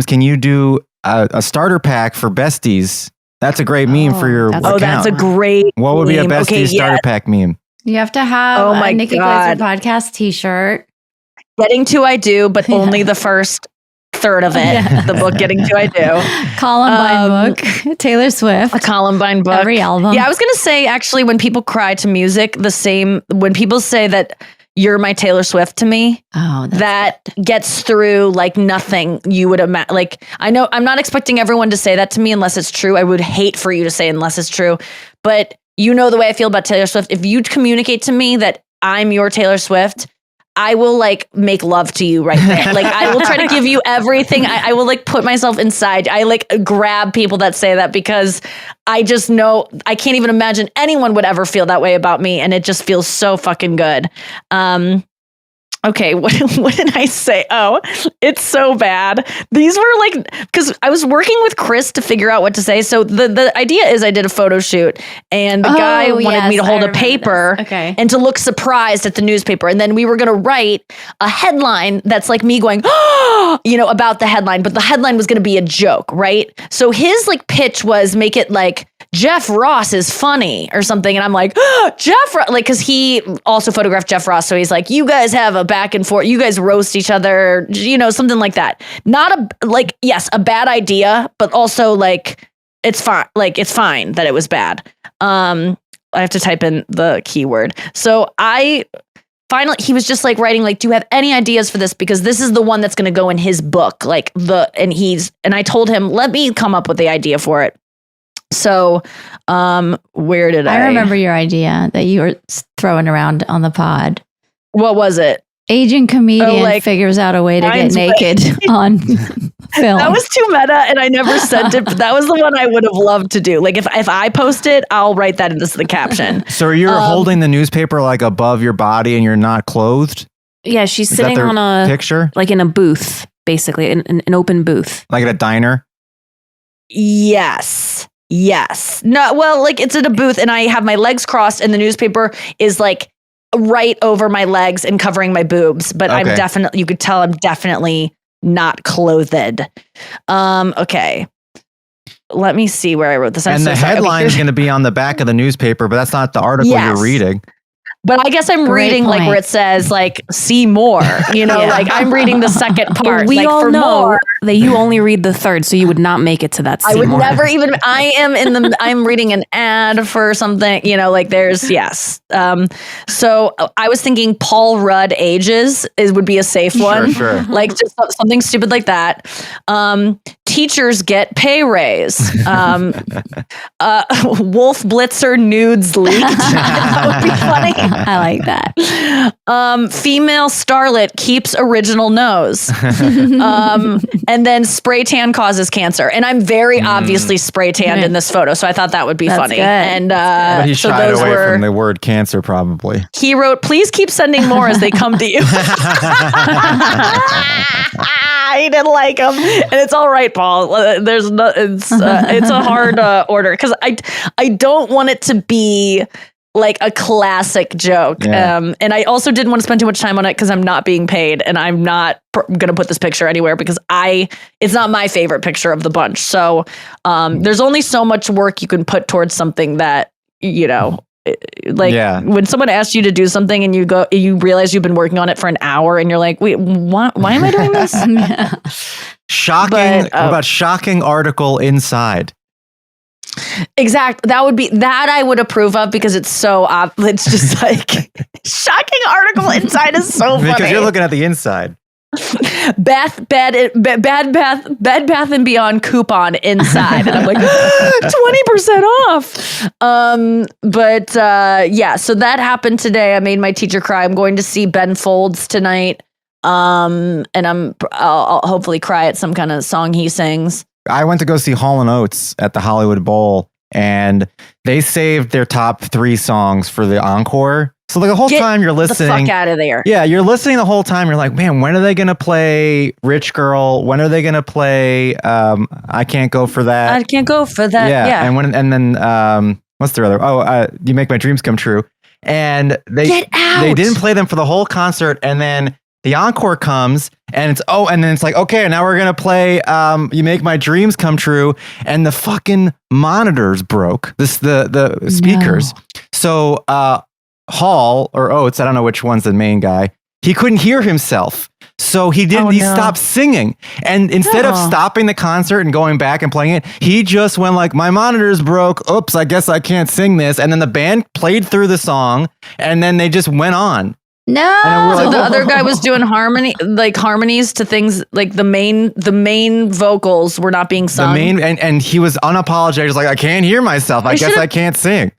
can you do a starter pack for besties? That's a great meme for your account. Oh, that's a great What would be a besties starter pack meme? You have to have a Nikki Glaser Podcast t-shirt. Getting to I Do, but only the first third of it. The book Getting to I Do. Columbine book. Taylor Swift. A Columbine book. Every album. Yeah, I was going to say, actually, when people cry to music, when people say that you're my Taylor Swift to me, that gets through like nothing you would imagine. Like, I know I'm not expecting everyone to say that to me unless it's true. I would hate for you to say unless it's true. But you know the way I feel about Taylor Swift. If you communicate to me that I'm your Taylor Swift, I will like make love to you right there. Like I will try to give you everything. I will like put myself inside. I like grab people that say that because I just know I can't even imagine anyone would ever feel that way about me. And it just feels so fucking good. Okay, what did I say? Oh, it's so bad. These were like, because I was working with Chris to figure out what to say. So the idea is I did a photo shoot and the guy wanted me to hold a paper and to look surprised at the newspaper. And then we were going to write a headline that's like me going, about the headline, but the headline was going to be a joke, right? So his like pitch was make it like, Jeff Ross is funny or something. And I'm like, Jeff Ross, like, cause he also photographed Jeff Ross. So he's like, you guys have a back and forth. You guys roast each other, something like that. Yes, a bad idea, but also like, it's fine. Like, it's fine that it was bad. I have to type in the keyword. So finally, he was just like writing, like, do you have any ideas for this? Because this is the one that's going to go in his book. And I told him, let me come up with the idea for it. So, where did I remember your idea that you were throwing around on the pod. What was it? Aging comedian figures out a way to get naked on film. That was too meta and I never sent it, but that was the one I would have loved to do. Like if I post it, I'll write that into the caption. So you're holding the newspaper like above your body and you're not clothed? Yeah, she's sitting on a picture, like in a booth, basically, an open booth. Like at a diner? Yes. No, well, like it's at a booth and I have my legs crossed and the newspaper is like right over my legs and covering my boobs, but you could tell I'm definitely not clothed. Okay. Let me see where I wrote this. And the headline is going to be on the back of the newspaper, but that's not the article you're reading. But I guess I'm reading like where it says like see more, like I'm reading the second part. But we like, all for know more. that you only read the third, so you would not make it to that. I would never even. I'm reading an ad for something. Like there's yes. So I was thinking Paul Rudd ages would be a safe one. Sure. Like just something stupid like that. Teachers get pay raise. Wolf Blitzer nudes leaked. That would be funny. I like that. Female starlet keeps original nose. And then spray tan causes cancer. And I'm very obviously spray tanned in this photo. So I thought that would be funny. Good. And but he shied away from the word cancer, probably. He wrote, please keep sending more as they come to you. He didn't like them. And it's all right, Paul. There's no, it's a hard order because I don't want it to be like a classic joke. Yeah. And I also didn't want to spend too much time on it because I'm not being paid and I'm not going to put this picture anywhere because it's not my favorite picture of the bunch. So there's only so much work you can put towards something that, when someone asks you to do something and you realize you've been working on it for an hour and you're like, wait, why am I doing this? Shocking. What about shocking article inside? Exactly. That I would approve of because it's so it's just like shocking article inside is so funny. Because you're looking at the inside. Bed Bath and Beyond coupon inside, and I'm like 20% off. So that happened today. I made my teacher cry. I'm going to see Ben Folds tonight, and I'll hopefully cry at some kind of song he sings. I went to go see Hall & Oates at the Hollywood Bowl, and they saved their top 3 songs for the encore. So the whole time you're listening, the fuck out of there. Yeah, you're listening the whole time. You're like, man, when are they going to play Rich Girl? When are they going to play I Can't Go For That? I Can't Go For That. Yeah. And then what's the other? You Make My Dreams Come True. And they didn't play them for the whole concert. And then the encore comes and it's like, okay, now we're going to play You Make My Dreams Come True. And the fucking monitors broke. The speakers. No. So Hall or Oates, I don't know which one's the main guy. He couldn't hear himself. So he stopped singing. And instead of stopping the concert and going back and playing it, he just went like, my monitors broke. Oops, I guess I can't sing this. And then the band played through the song and then they just went on. No. So the other guy was doing harmonies to things like the main vocals were not being sung. And he was unapologetic, like, I can't hear myself. I guess I can't sing.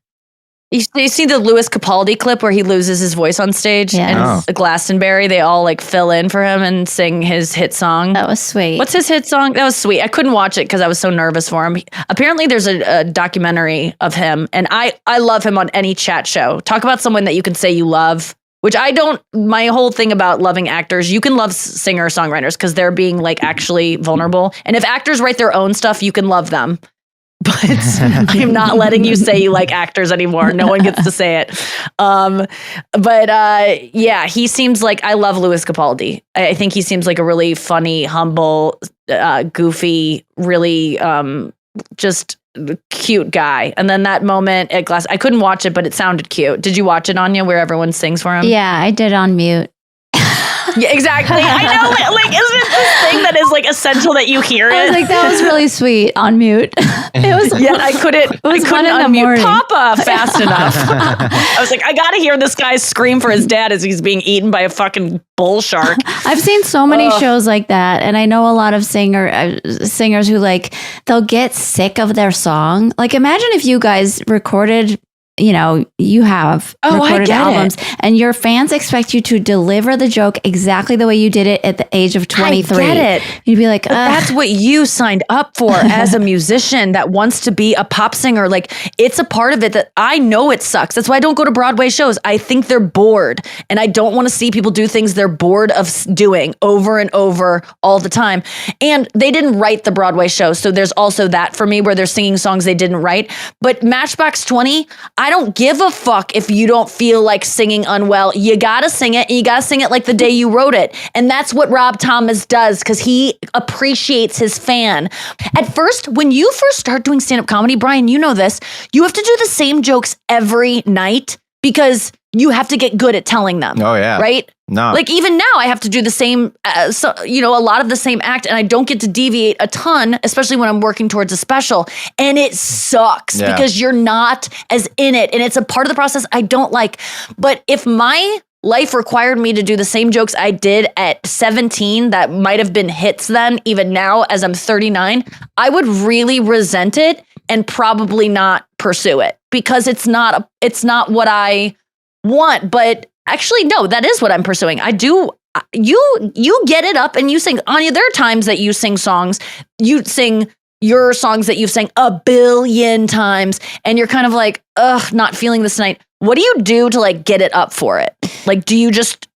You see the Louis Capaldi clip where he loses his voice on stage, and Glastonbury, they all like fill in for him and sing his hit song. That was sweet. What's his hit song? That was sweet. I couldn't watch it because I was so nervous for him. Apparently there's a documentary of him, and I love him on any chat show. Talk about someone that you can say you love, which I don't. My whole thing about loving actors, you can love singer-songwriters because they're being like actually vulnerable. And if actors write their own stuff, you can love them. But I'm not letting you say you like actors anymore. No one gets to say it. He seems like, I love Louis Capaldi. I think he seems like a really funny, humble, goofy, really just cute guy. And then that moment at Glass, I couldn't watch it, but it sounded cute. Did you watch it, Anya, where everyone sings for him? Yeah, I did on mute. Yeah, exactly. I know. Like, isn't it this thing that is like essential that you hear it? I was like, that was really sweet on mute. It was. Yeah, I couldn't unmute Papa fast enough. I was like, I gotta hear this guy scream for his dad as he's being eaten by a fucking bull shark. I've seen so many shows like that, and I know a lot of singers who like they'll get sick of their song. Like, imagine if you guys recorded. You have recorded albums and your fans expect you to deliver the joke exactly the way you did it at the age of 23. I get it. You'd be like, that's what you signed up for as a musician that wants to be a pop singer. Like, it's a part of it that I know it sucks. That's why I don't go to Broadway shows. I think they're bored and I don't want to see people do things they're bored of doing over and over all the time. And they didn't write the Broadway show. So there's also that for me where they're singing songs they didn't write. But Matchbox 20, I don't give a fuck if you don't feel like singing unwell. You gotta sing it, and you gotta sing it like the day you wrote it. And that's what Rob Thomas does because he appreciates his fan. At first, when you first start doing stand-up comedy, Brian, you know this, you have to do the same jokes every night because you have to get good at telling them. Oh, yeah. Right? No. Like, even now, I have to do the same, a lot of the same act, and I don't get to deviate a ton, especially when I'm working towards a special. And it sucks because you're not as in it. And it's a part of the process I don't like. But if my life required me to do the same jokes I did at 17 that might have been hits then, even now as I'm 39, I would really resent it and probably not pursue it because it's not what I want. But actually, no, that is what I'm pursuing. I do. You get it up and you sing. Anya, there are times that you sing songs. You sing your songs that you've sang a billion times and you're kind of like, not feeling this tonight. What do you do to like get it up for it? Like, do you just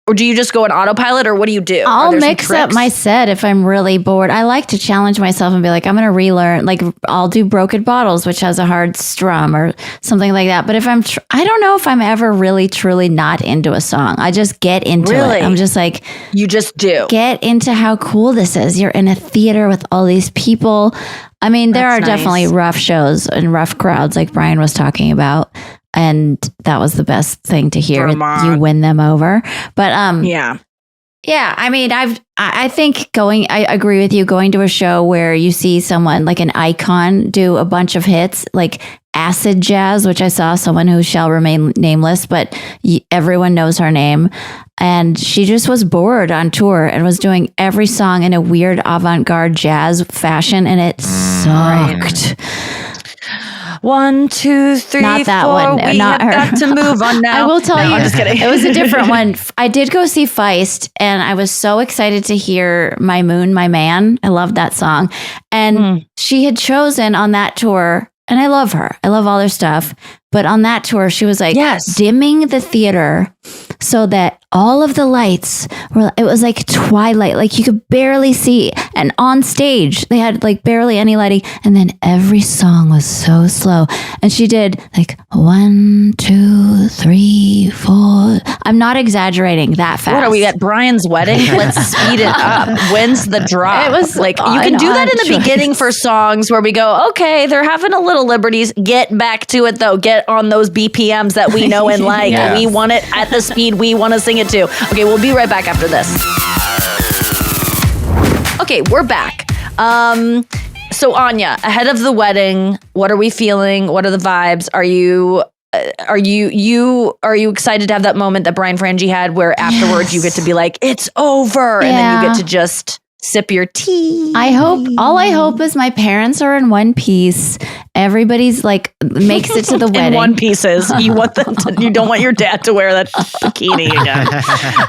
go on autopilot or what do you do? I'll mix up my set if I'm really bored. I like to challenge myself and be like, I'm going to relearn. Like, I'll do Broken Bottles, which has a hard strum or something like that. But if I don't know if I'm ever really, truly not into a song. I just get into it. I'm just like, you just do. Get into how cool this is. You're in a theater with all these people. I mean, there are definitely rough shows and rough crowds like Brian was talking about. And that was the best thing to hear. Vermont. You win them over. But Yeah. yeah, I mean, I think I agree with you, going to a show where you see someone like an icon do a bunch of hits, like acid jazz, which I saw someone who shall remain nameless, but everyone knows her name. And she just was bored on tour and was doing every song in a weird avant-garde jazz fashion, and it sucked. 1, 2, 3, Not that 4. one. We Not have her. got to move on now. I will tell you, I'm just kidding. it was a different one. I did go see Feist, and I was so excited to hear My Moon, My Man. I love that song. And she had chosen on that tour, and I love her. I love all their stuff. But on that tour, she was like dimming the theater so that all of the lights were, it was like twilight, like you could barely see. And on stage, they had like barely any lighting. And then every song was so slow. And she did like 1, 2, 3, 4. I'm not exaggerating, that fast. What are we at Brian's wedding? Let's speed it up. When's the drop? It was like, you can do that in the beginning for songs where we go, okay, they're having a little liberties. Get back to it though. Get on those BPMs that we know and like. Yeah. We want it at the speed we want to sing it to. Okay, we'll be right back after this. Okay, we're back. So Anya, ahead of the wedding, what are we feeling? What are the vibes? Are you excited to have that moment that Brian Frangie had where afterwards you get to be like, it's over, and then you get to just sip your tea? All I hope is my parents are in one piece. Everybody's like makes it to the wedding. In one pieces. You want them you don't want your dad to wear that bikini again.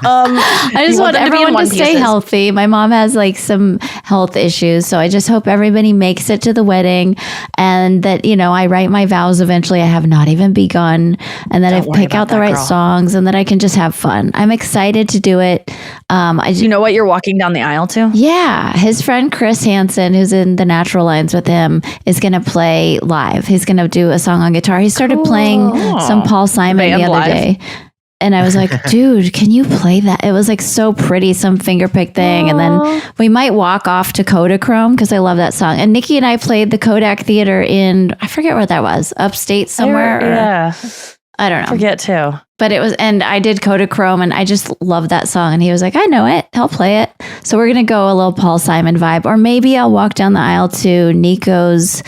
I just want everyone to stay healthy. My mom has like some health issues, so I just hope everybody makes it to the wedding, and that, you know, I write my vows eventually. I have not even begun, and then I pick out the right songs, and that I can just have fun. I'm excited to do it. You know what you're walking down the aisle to? Yeah, his friend Chris Hansen, who's in the Natural Lines with him, is going to play live. He's going to do a song on guitar. He started playing some Paul Simon the other day. And I was like, dude, can you play that? It was like so pretty, some fingerpick thing. And then we might walk off to Kodachrome because I love that song. And Nikki and I played the Kodak Theater in, I forget where that was, upstate somewhere. Yeah. I don't know. Forget too. But it was, and I did Kodachrome, and I just loved that song. And he was like, I know it. I'll play it. So we're going to go a little Paul Simon vibe. Or maybe I'll walk down the aisle to Nico's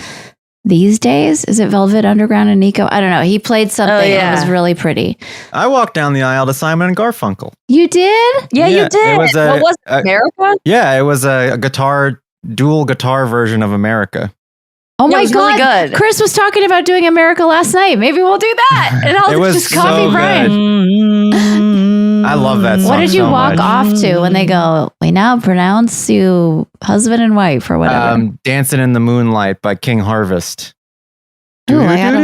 These Days. Is it Velvet Underground and Nico? I don't know. He played something that was really pretty. I walked down the aisle to Simon and Garfunkel. You did? Yeah, you did. It was what was it, America? Yeah, it was a dual guitar version of America. Oh my it was God. really good. Chris was talking about doing America last night. Maybe we'll do that. And I'll just copy so Brian. I love that song. What did you so walk much. off to when they go, we now pronounce you husband and wife or whatever? Dancing in the Moonlight by King Harvest. Ooh, I gotta-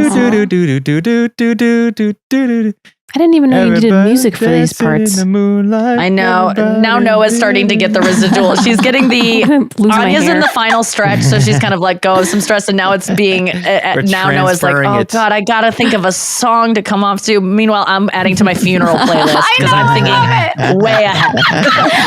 I didn't even know you did music for these parts. I know. Now Noah's starting to get the residual. She's getting the Lose my Anya's in hair. the final stretch, so she's kind of let go of some stress, and now it's being now Noah's like, transferring oh it. God, I gotta think of a song to come off to. Meanwhile, I'm adding to my funeral playlist because I'm thinking way ahead.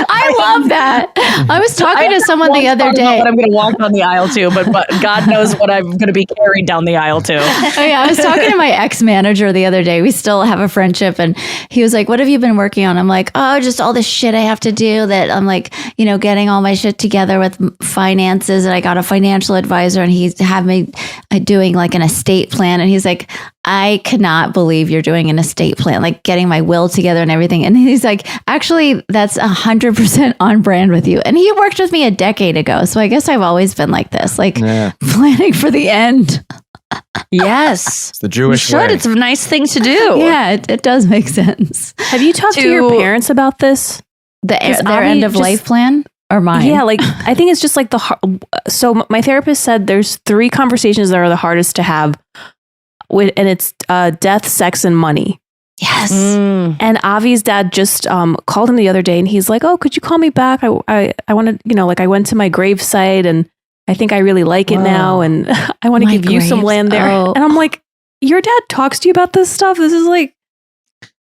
I love that. I was talking to someone the other day. What I'm going to walk down the aisle to, but God knows what I'm going to be carried down the aisle to. Oh, yeah, I was talking to my ex-manager the other day. We still have a friendship, and he was like, what have you been working on? I'm like, oh, just all this shit I have to do, that I'm like, you know, getting all my shit together with finances, and I got a financial advisor, and he's had me doing like an estate plan, and he's like, I cannot believe you're doing an estate plan, like getting my will together and everything. And he's like, actually, that's 100% on brand with you. And he worked with me a decade ago. So I guess I've always been like this, like planning for the end. Yes. It's the Jewish You should. way. It's a nice thing to do. Yeah, it does make sense. Have you talked to your parents about this? Their Avi end of just- life plan or mine? Yeah, like I think it's just like so my therapist said there's 3 conversations that are the hardest to have with, and it's death, sex, and money. Yes. And Avi's dad just called him the other day, and he's like, "Oh, could you call me back? I want to, you know, like I went to my grave site, and I think I really like it now, and I want to My give you some graves. land there." Oh. And I'm like, "Your dad talks to you about this stuff? This is like."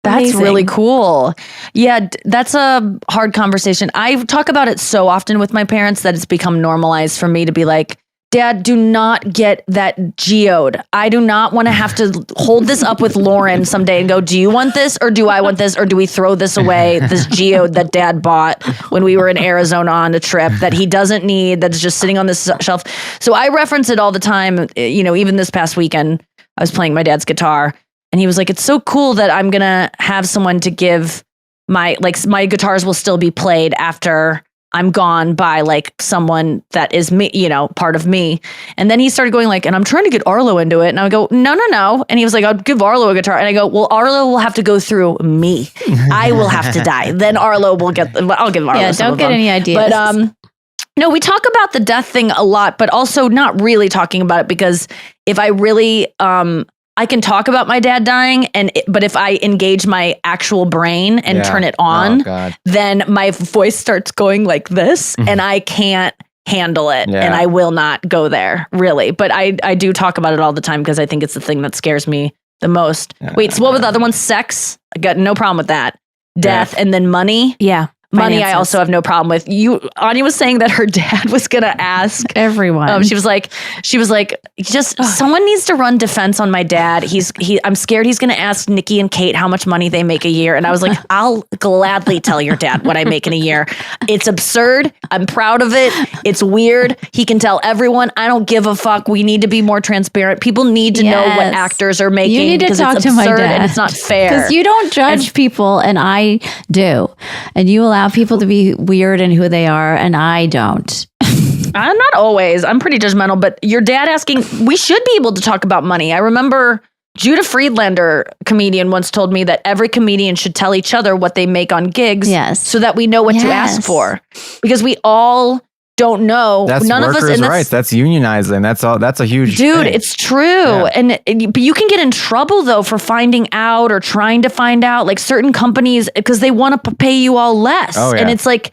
That's amazing. really cool. Yeah, that's a hard conversation. I talk about it so often with my parents that it's become normalized for me to be like, Dad, do not get that geode. I do not want to have to hold this up with Lauren someday and go, do you want this or do I want this or do we throw this away? This geode that Dad bought when we were in Arizona on a trip that he doesn't need, that's just sitting on this shelf. So I reference it all the time. You know, even this past weekend, I was playing my dad's guitar and he was like, it's so cool that I'm going to have someone to give my guitars will still be played after I'm gone by like someone that is me, you know, part of me. And then he started going like, and I'm trying to get Arlo into it. And I would go, no. And he was like, I'll give Arlo a guitar. And I go, well, Arlo will have to go through me. I will have to die. Then Arlo will get, I'll give Arlo some don't of get them. any ideas. But, no, we talk about the death thing a lot, but also not really talking about it because if I really, I can talk about my dad dying, but if I engage my actual brain and turn it on, then my voice starts going like this, and I can't handle it, and I will not go there, really. But I do talk about it all the time because I think it's the thing that scares me the most. Wait, so what were the other ones? Sex? I got no problem with that. Death, and then money? Yeah. Money, Finances. I also have no problem with. Anya was saying that her dad was going to ask everyone. She was like, someone needs to run defense on my dad. I'm scared he's going to ask Nikki and Kate how much money they make a year. And I was like, I'll gladly tell your dad what I make in a year. It's absurd. I'm proud of it. It's weird. He can tell everyone. I don't give a fuck. We need to be more transparent. People need to know what actors are making. You need to talk to my dad. And it's not fair. Because you don't judge people and I do. And you allow people to be weird in who they are, and I don't. I'm not always. I'm pretty judgmental, but your dad asking, we should be able to talk about money. I remember Judah Friedlander, comedian, once told me that every comedian should tell each other what they make on gigs so that we know what to ask for. Because we all don't know. That's none of us workers' rights. That's unionizing. That's all. That's a huge dude. thing. It's true, but you can get in trouble though for finding out or trying to find out. Like certain companies, because they want to pay you all less, and it's like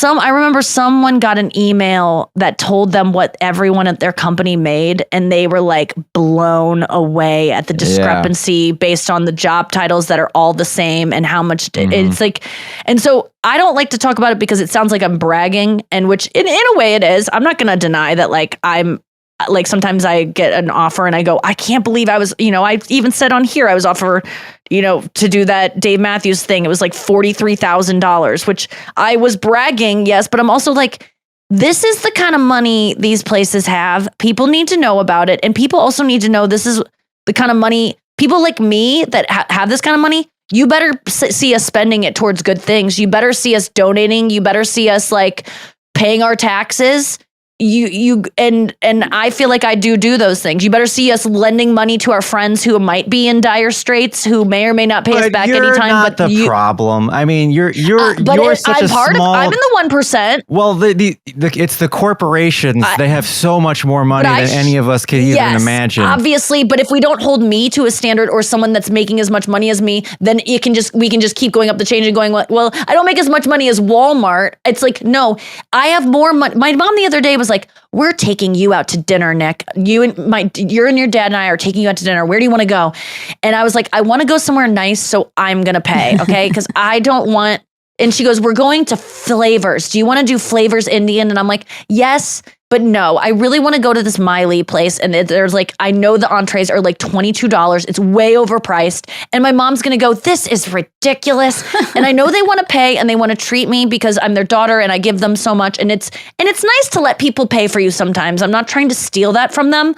I remember someone got an email that told them what everyone at their company made, and they were like blown away at the discrepancy based on the job titles that are all the same and how much it's like. And so I don't like to talk about it because it sounds like I'm bragging, and which in a way it is. I'm not going to deny that like I'm like sometimes I get an offer and I go, I can't believe I was, I even said on here I was offered, to do that Dave Matthews thing. It was like $43,000, which I was bragging, yes, but I'm also like, this is the kind of money these places have. People need to know about it, and people also need to know this is the kind of money people like me that have this kind of money. You better see us spending it towards good things. You better see us donating. You better see us like paying our taxes. And I feel like I do those things. You better see us lending money to our friends who might be in dire straits, who may or may not pay us back anytime. Not but the problem. I mean, you're such a small. I'm in the 1%. Well, it's the corporations. They have so much more money than any of us could even imagine. Obviously, but if we don't hold me to a standard or someone that's making as much money as me, then we can just keep going up the chain and going, well, I don't make as much money as Walmart. It's like, no, I have more money. My mom the other day was like, we're taking you out to dinner, Nick. You and your dad and I are taking you out to dinner. Where do you want to go? And I was like, I want to go somewhere nice, so I'm going to pay, okay? Because I don't want... And she goes, we're going to Flavors. Do you want to do Flavors Indian? And I'm like, yes, but no. I really want to go to this Miley place. And there's like, I know the entrees are like $22. It's way overpriced. And my mom's going to go, this is ridiculous. And I know they want to pay and they want to treat me because I'm their daughter and I give them so much. And it's nice to let people pay for you sometimes. I'm not trying to steal that from them.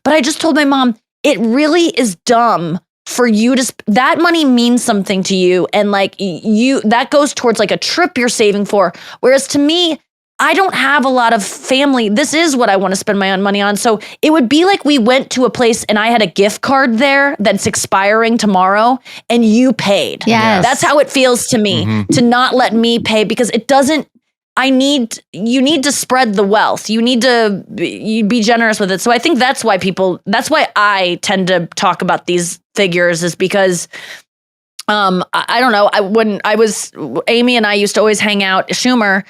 But I just told my mom, it really is dumb for you to, that money means something to you. And like that goes towards like a trip you're saving for. Whereas to me, I don't have a lot of family. This is what I want to spend my own money on. So it would be like we went to a place and I had a gift card there that's expiring tomorrow and you paid. Yes. That's how it feels to me to not let me pay, because it doesn't, you need to spread the wealth. You need to be generous with it. So I think that's why I tend to talk about these figures, is because I don't know. When Amy and I used to always hang out, Schumer,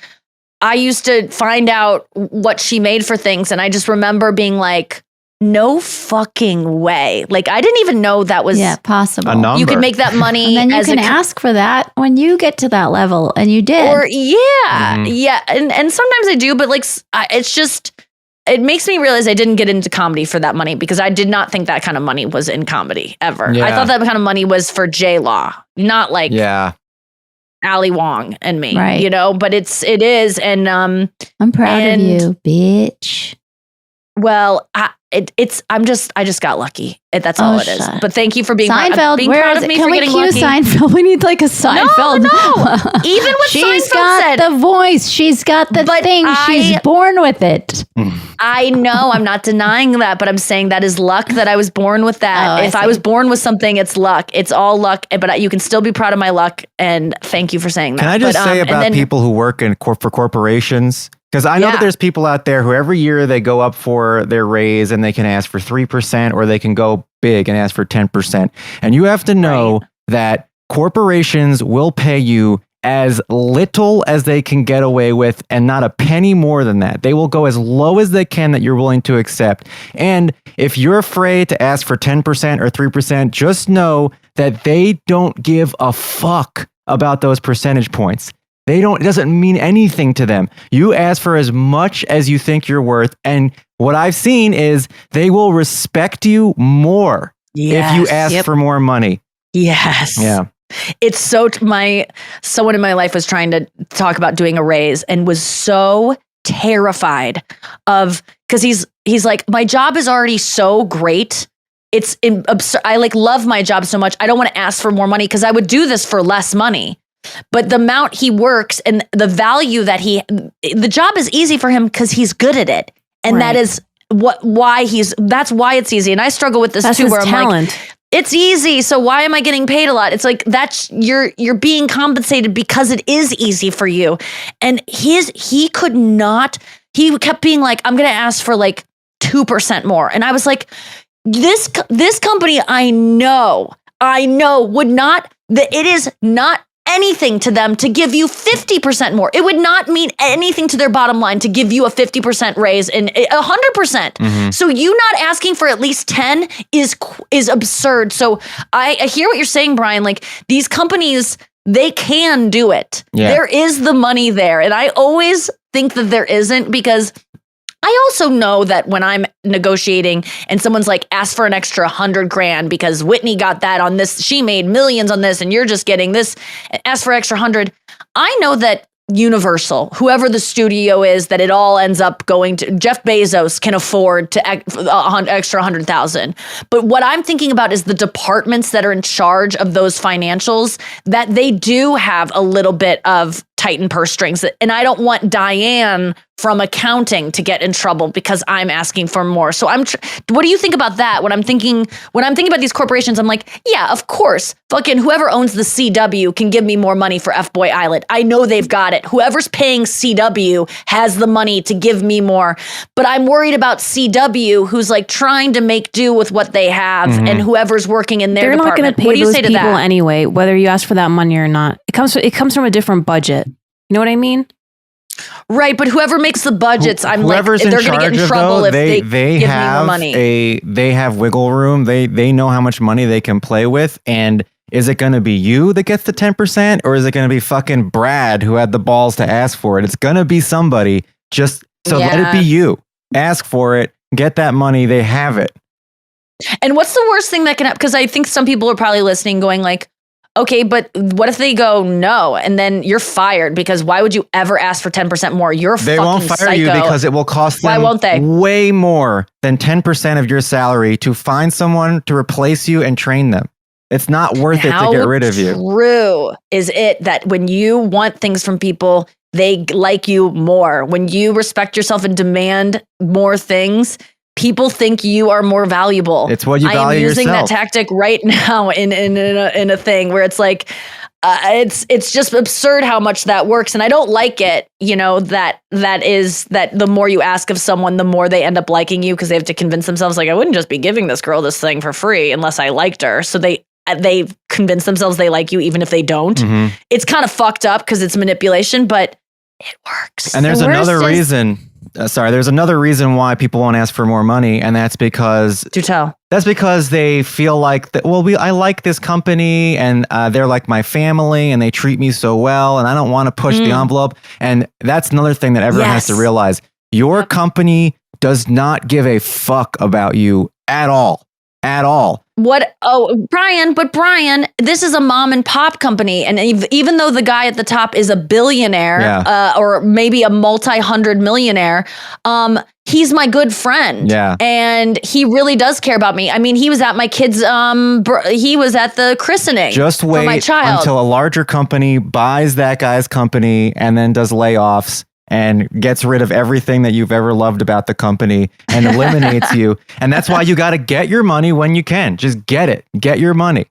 I used to find out what she made for things. And I just remember being like, no fucking way. Like, I didn't even know that was possible. A number. You could make that money. And then you can ask for that when you get to that level. And you did. Or and sometimes I do, but like, it's just, it makes me realize I didn't get into comedy for that money, because I did not think that kind of money was in comedy ever. Yeah. I thought that kind of money was for J-Law, not like Ali Wong and me, Right. you know, but it is. And, I'm proud of you, bitch. well, I just got lucky. That's all it is. shut. But thank you for being Seinfeld, being where proud is of it? me Can for we getting cue lucky. Seinfeld? We need like a Seinfeld. No. Even what She's Seinfeld got said. the voice. She's got the But thing. She's born with it. I know, I'm not denying that, but I'm saying that is luck that I was born with that. Oh, If I I was born with something, it's luck. It's all luck, but you can still be proud of my luck. And thank you for saying that. Can I just But, say and about then- people who work in for corporations? Because I know Yeah. that there's people out there who every year they go up for their raise and they can ask for 3%, or they can go big and ask for 10%. And you have to know that corporations will pay you as little as they can get away with, and not a penny more than that. They will go as low as they can that you're willing to accept. And if you're afraid to ask for 10% or 3%, just know that they don't give a fuck about those percentage points. It doesn't mean anything to them. You ask for as much as you think you're worth. And what I've seen is they will respect you more if you ask for more money. Yes. Yeah. It's someone in my life was trying to talk about doing a raise and was so terrified of, because he's like, my job is already so great. It's absurd. I love my job so much. I don't want to ask for more money, because I would do this for less money. But the amount he works and the value that the job is easy for him because he's good at it. And that is that's why it's easy. And I struggle with this That's too, his where I'm talent. like, it's easy. So why am I getting paid a lot? It's like, you're being compensated because it is easy for you. And he kept being like, I'm going to ask for like 2% more. And I was like, this company, I know would not, that it is not anything to them to give you 50% more. It would not mean anything to their bottom line to give you a 50% raise and 100%. So you not asking for at least 10 is absurd. So I hear what you're saying, Brian. Like, these companies, they can do it. Yeah. There is the money there. And I always think that there isn't, because I also know that when I'm negotiating and someone's like, ask for an extra $100,000 because Whitney got that on this, she made millions on this, and you're just getting this, ask for extra 100. I know that Universal, whoever the studio is, that it all ends up going to, Jeff Bezos can afford to extra 100,000. But what I'm thinking about is the departments that are in charge of those financials, that they do have a little bit of tighten purse strings. And I don't want Diane from accounting to get in trouble because I'm asking for more. So what do you think about that? When I'm thinking about these corporations, I'm like, yeah, of course, fucking whoever owns the CW can give me more money for F-Boy Islet. I know they've got it. Whoever's paying CW has the money to give me more. But I'm worried about CW, who's like trying to make do with what they have, and whoever's working in their They're not going department. to pay What do you those say to people that? anyway, whether you ask for that money or not. It comes from a different budget. You know what I mean? Right, but whoever makes the budgets, I'm like, Whoever's they're in going to charge get in of trouble though, if they they give have me more money. they have wiggle room. They know how much money they can play with. And is it going to be you that gets the 10%, or is it going to be fucking Brad who had the balls to ask for it? It's going to be somebody. Just so let it be you. Ask for it. Get that money. They have it. And what's the worst thing that can happen? Because I think some people are probably listening going like, okay, but what if they go no, and then you're fired? Because why would you ever ask for 10% more? You're They fucking won't fire psycho. you because it will cost them Why won't they? way more than 10% of your salary to find someone to replace you and train them. It's not worth it to get rid of you. True is it that when you want things from people, they like you more? When you respect yourself and demand more things, people think you are more valuable. It's what you value I am using yourself. that tactic right now in a thing where it's like, it's just absurd how much that works, and I don't like it. You know, that the more you ask of someone, the more they end up liking you, because they have to convince themselves like, I wouldn't just be giving this girl this thing for free unless I liked her. So they convince themselves they like you even if they don't. It's kind of fucked up because it's manipulation, but it works. And there's The worst another is- reason. There's another reason why people won't ask for more money, and that's because Do tell. That's because they feel like that. Well, I like this company, and they're like my family, and they treat me so well, and I don't want to push the envelope. And that's another thing that everyone has to Yes. realize: your company does not give a fuck about you at all. At all. What? Oh, Brian, this is a mom and pop company. And even though the guy at the top is a billionaire or maybe a multi-hundred millionaire, he's my good friend. Yeah. And he really does care about me. I mean, he was at my kid's, he was at the christening Just wait for my child. until a larger company buys that guy's company and then does layoffs and gets rid of everything that you've ever loved about the company and eliminates you. And that's why you got to get your money when you can. Just get it. Get your money.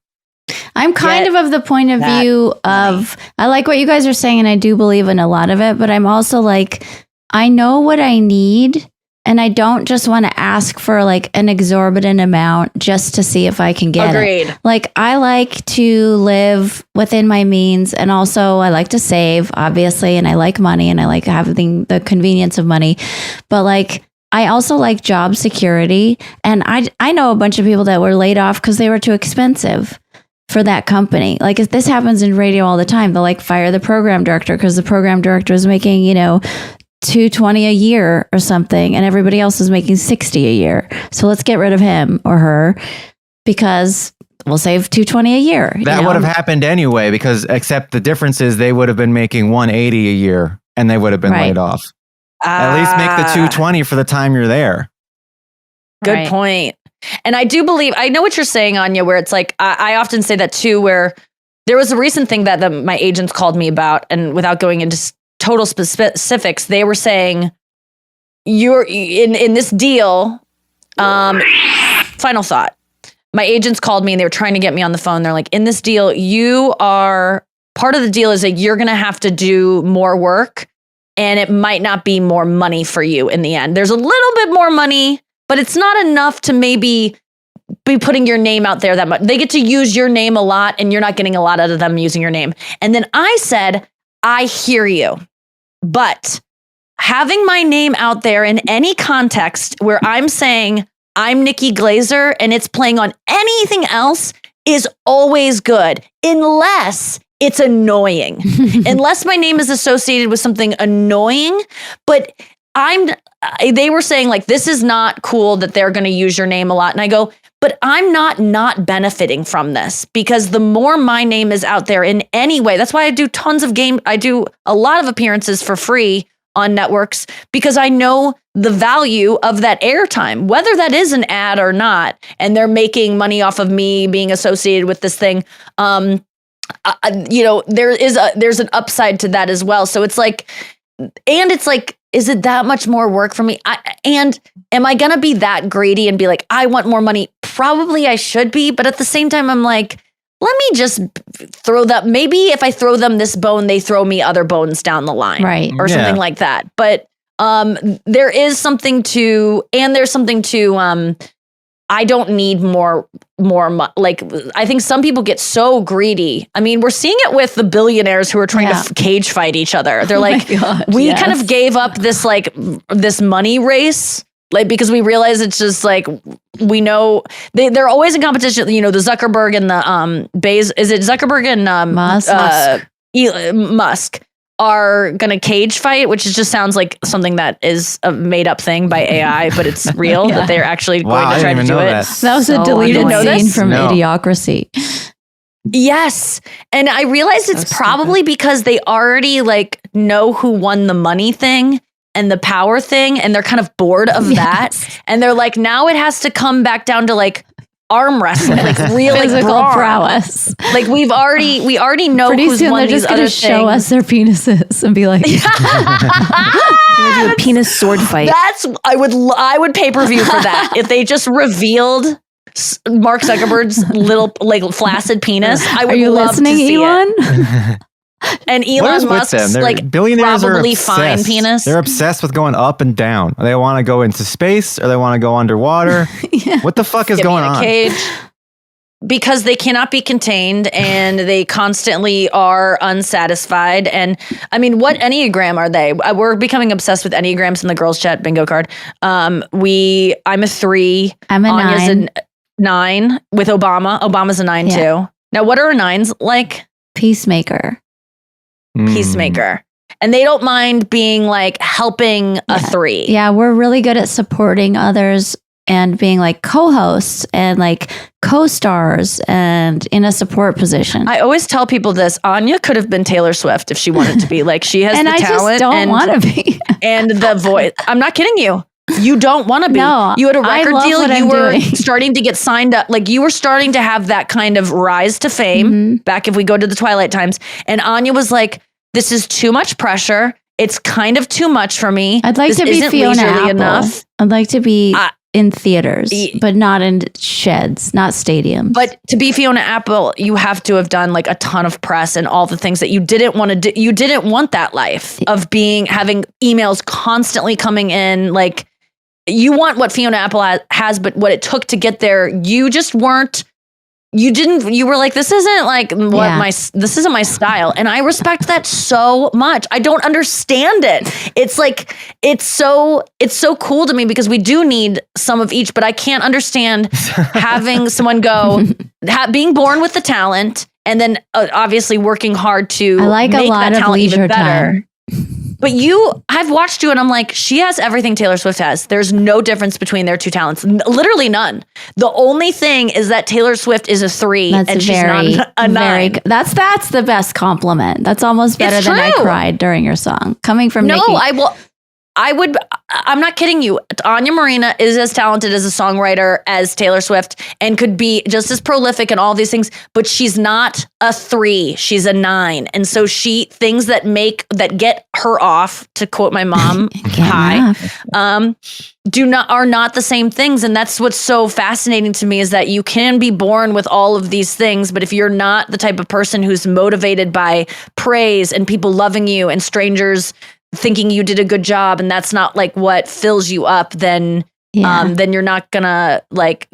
I'm kind of the point of view of, I like what you guys are saying and I do believe in a lot of it, but I'm also like, I know what I need and I don't just want to ask for like an exorbitant amount just to see if I can get it. Like I like to live within my means and also I like to save, obviously, and I like money and I like having the convenience of money. But like I also like job security. And I know a bunch of people that were laid off because they were too expensive for that company. Like if this happens in radio all the time, they'll like fire the program director because the program director is making, $220 a year or something, and everybody else is making $60 a year. So let's get rid of him or her because we'll save $220 a year. That would have happened anyway, because except the difference is they would have been making $180 a year and they would have been laid off. At least make the $220 for the time you're there. Good point. And I do believe, I know what you're saying, Anya, where it's like, I often say that too, where there was a recent thing that my agents called me about, and without going into total specifics, they were saying, you're in this deal, final thought. My agents called me and they were trying to get me on the phone. They're like, in this deal, part of the deal is that you're going to have to do more work and it might not be more money for you in the end. There's a little bit more money, but it's not enough to maybe be putting your name out there that much. They get to use your name a lot and you're not getting a lot out of them using your name. And then I said, I hear you, but having my name out there in any context where I'm saying I'm Nikki Glaser and it's playing on anything else is always good, unless it's annoying, unless my name is associated with something annoying. But they were saying like, this is not cool that they're going to use your name a lot. And I go, but I'm not benefiting from this, because the more my name is out there in any way, that's why I do I do a lot of appearances for free on networks, because I know the value of that airtime, whether that is an ad or not, and they're making money off of me being associated with this thing. There's an upside to that as well. So it's like, is it that much more work for me? And am I going to be that greedy and be like, I want more money? Probably I should be. But at the same time, I'm like, let me just throw that. Maybe if I throw them this bone, they throw me other bones down the line. Right. Or something like that. But there's something to, I don't need more. Like, I think some people get so greedy. I mean, we're seeing it with the billionaires who are trying to cage fight each other. They're like, we kind of gave up this money race, like, because we realize it's just like, we know they're always in competition. The Zuckerberg and the is it Zuckerberg and Musk are going to cage fight, which just sounds like something that is a made up thing by AI, but it's real that they're actually going to try to do it. That was a deleted scene from Idiocracy. Yes. And I realized it's probably because they already know who won the money thing and the power thing. And they're kind of bored of that. And they're like, now it has to come back down to arm wrestling, real physical prowess. We already know who's won these other things. Show us their penises and be like, do a penis sword fight. I would pay-per-view for that. If they just revealed Mark Zuckerberg's little flaccid penis, I would love to see Elon? it. And Elon Musk's billionaires probably are fine penis. They're obsessed with going up and down. They want to go into space or they want to go underwater. What the fuck is going on? Cage. Because they cannot be contained and they constantly are unsatisfied. And I mean, what Enneagram are they? We're becoming obsessed with Enneagrams in the girls chat bingo card. I'm a 3. I'm a Anya's 9. a 9 with Obama. Obama's a 9 too. Now, what are 9s like? Peacemaker. Peacemaker. and they don't mind being like helping a 3. Yeah, we're really good at supporting others and being like co-hosts and like co-stars and in a support position. I always tell people this. Anya could have been Taylor Swift if she wanted to be. Like, she has and the I talent just don't want to be. and the voice. I'm not kidding you. You don't want to be. No, you had a I record love deal. what You I'm were doing. starting to get signed up. Like, you were starting to have that kind of rise to fame back if we go to the Twilight times. And Anya was like, this is too much pressure. It's kind of too much for me. I'd like This to be isn't Fiona leisurely Apple. enough. I'd like to be in theaters, but not in sheds, not stadiums. But to be Fiona Apple, you have to have done like a ton of press and all the things that you didn't want to do. You didn't want that life of having emails constantly coming in. Like, you want what Fiona Apple has, but what it took to get there, you just weren't. You were like, this isn't like this isn't my style. And I respect that so much. I don't understand it. It's like, it's so cool to me because we do need some of each, but I can't understand having someone go, being born with the talent and then obviously working hard to I like make a lot that of talent leisure even better. time. But I've watched you and I'm like, she has everything Taylor Swift has. There's no difference between their two talents. Literally none. The only thing is that Taylor Swift is a 3 That's and she's not a 9. That's the best compliment. That's almost better It's than I true. cried during your song. Coming from Nikki. I'm not kidding you. Anya Marina is as talented as a songwriter as Taylor Swift and could be just as prolific and all these things, but she's not a 3. She's a 9. And so things that get her off, to quote my mom, are not the same things. And that's what's so fascinating to me is that you can be born with all of these things, but if you're not the type of person who's motivated by praise and people loving you and strangers thinking you did a good job, and that's not like what fills you up, then you're not gonna like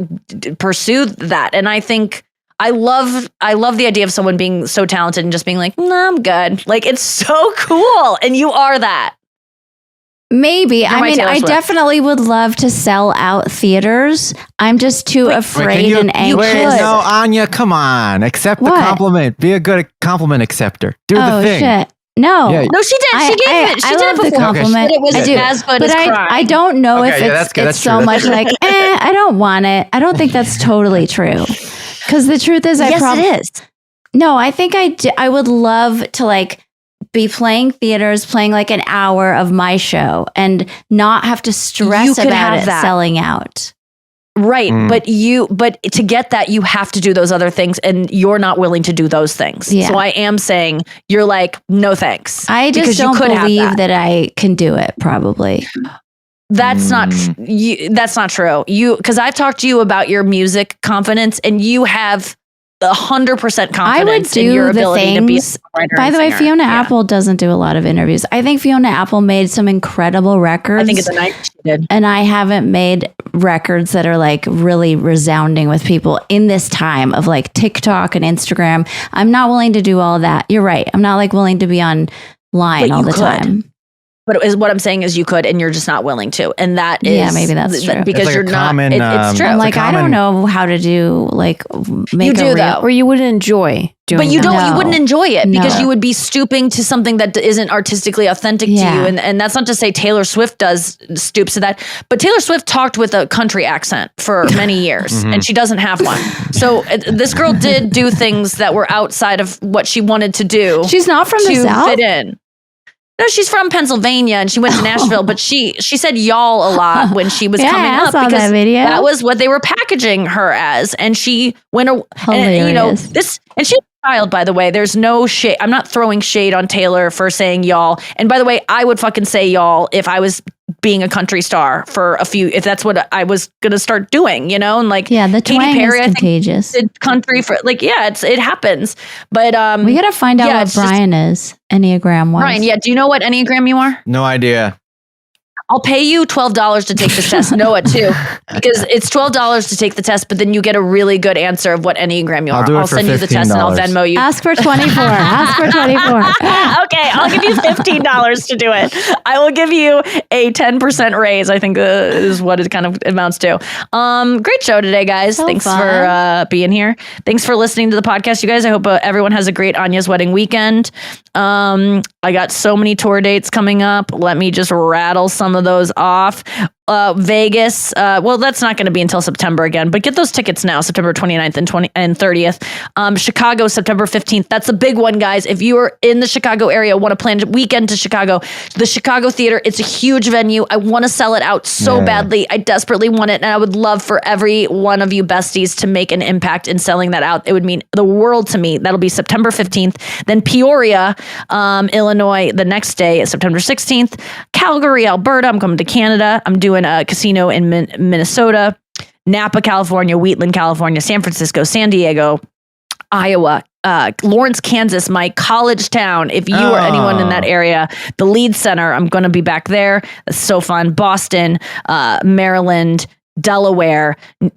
pursue that. And I think I love the idea of someone being so talented and just being like, nah, I'm good. Like, it's so cool, and you are that. Maybe. You're I my mean, Taylor I Swift. definitely would love to sell out theaters. I'm just too afraid and anxious. Wait, no, Anya, come on. Accept the What? compliment. Be a good compliment acceptor. Do the thing. Shit. No. Yeah. No, she did. She gave it. She I did love it the before. compliment. But it was I do. as good But as crying. I don't know Okay, if yeah, it's, that's good. it's That's so true. much like, I don't want it. I don't think that's totally true. Because the truth is, it is. No, I think I would love to like be playing theaters, playing like an hour of my show and not have to stress You could about have it that. selling out. Right. But to get that, you have to do those other things, and you're not willing to do those things. Yeah. So I am saying you're like, no thanks. I just Because you don't could have believe that I can do it, probably. That's not that's not true. Because I've talked to you about your music confidence, and you have 100% confidence I would do in your the ability to be a things. songwriter By and the way, singer. Fiona Yeah. Apple doesn't do a lot of interviews. I think Fiona Apple made some incredible records. I think it's a night she did. And I haven't made records that are like really resounding with people in this time of like TikTok and Instagram. I'm not willing to do all that. You're right. I'm not like willing to be online But all you the could. time. But what I'm saying is you could, and you're just not willing to. And that is Yeah, maybe that's true. because It's like you're a not. common, it's true. I'm like, I don't common- know how to do like make You a do, reel. though. Or you wouldn't enjoy doing But you that. don't. No. You wouldn't enjoy it because No. you would be stooping to something that isn't artistically authentic to Yeah. you. And that's not to say Taylor Swift stoops to that. But Taylor Swift talked with a country accent for many years, and she doesn't have one. So this girl did do things that were outside of what she wanted to do. She's not from the to South. fit in. No, she's from Pennsylvania and she went to Nashville, but she said y'all a lot when she was Yeah, coming I up saw because that video. that was what they were packaging her as. And she went, and, Hilarious. and she's a child, by the way. There's no shade. I'm not throwing shade on Taylor for saying y'all. And by the way, I would fucking say y'all if I was being a country star for if that's what I was going to start doing, and like, Yeah, the Katy twang Perry, is I think, contagious. did country for like, yeah, it happens. But, We gotta find out yeah, what it's just- Brian is, Enneagram wise. Brian, yeah. Do you know what Enneagram you are? No idea. I'll pay you $12 to take this test. Noah too, because it's $12 to take the test, but then you get a really good answer of what Enneagram you are. I'll send you the test and I'll Venmo you. Ask for 24. Ask for 24. Okay, I'll give you $15 to do it. I will give you a 10% raise. I think is what it kind of amounts to. Great show today, guys. Thanks for being here. Thanks for listening to the podcast, you guys. I hope everyone has a great Anya's wedding weekend. I got so many tour dates coming up. Let me just rattle some of those off. Vegas. Well, that's not going to be until September again, but get those tickets now, September 29th and 30th. Chicago, September 15th. That's a big one, guys. If you are in the Chicago area, want to plan a weekend to Chicago, the Chicago Theater, it's a huge venue. I want to sell it out so badly. I desperately want it. And I would love for every one of you besties to make an impact in selling that out. It would mean the world to me. That'll be September 15th. Then Peoria, Illinois, the next day, September 16th. Calgary, Alberta. I'm coming to Canada. I'm doing a casino in Minnesota, Napa, California, Wheatland, California, San Francisco, San Diego, Iowa, Lawrence, Kansas, my college town. If you or anyone in that area, the Lead Center, I'm going to be back there. That's so fun. Boston, Maryland, Delaware,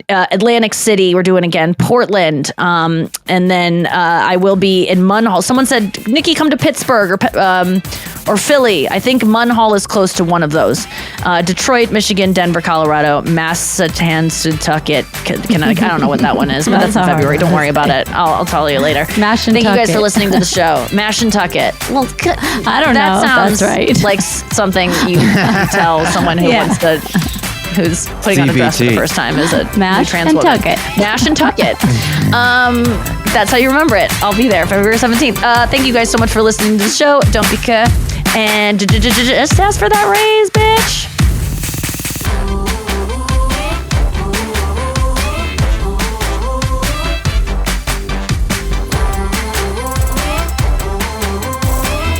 Atlantic City, we're doing again, Portland, and then I will be in Munhall. Someone said, Nikki, come to Pittsburgh or Philly. I think Munhall is close to one of those. Detroit, Michigan, Denver, Colorado, Massachusetts. I don't know what that one is, but that's in February. Don't worry about it. I'll tell you later. Thank you guys for listening to the show. Mash and tuck it. Well, I don't know. That sounds right. like something you tell someone who wants to. Who's putting on a dress for the first time is a mash trans and woman. tuck it. Mash and tuck it. That's how you remember it. I'll be there February 17th. Thank you guys so much for listening to the show. Don't be and just ask for that raise, bitch.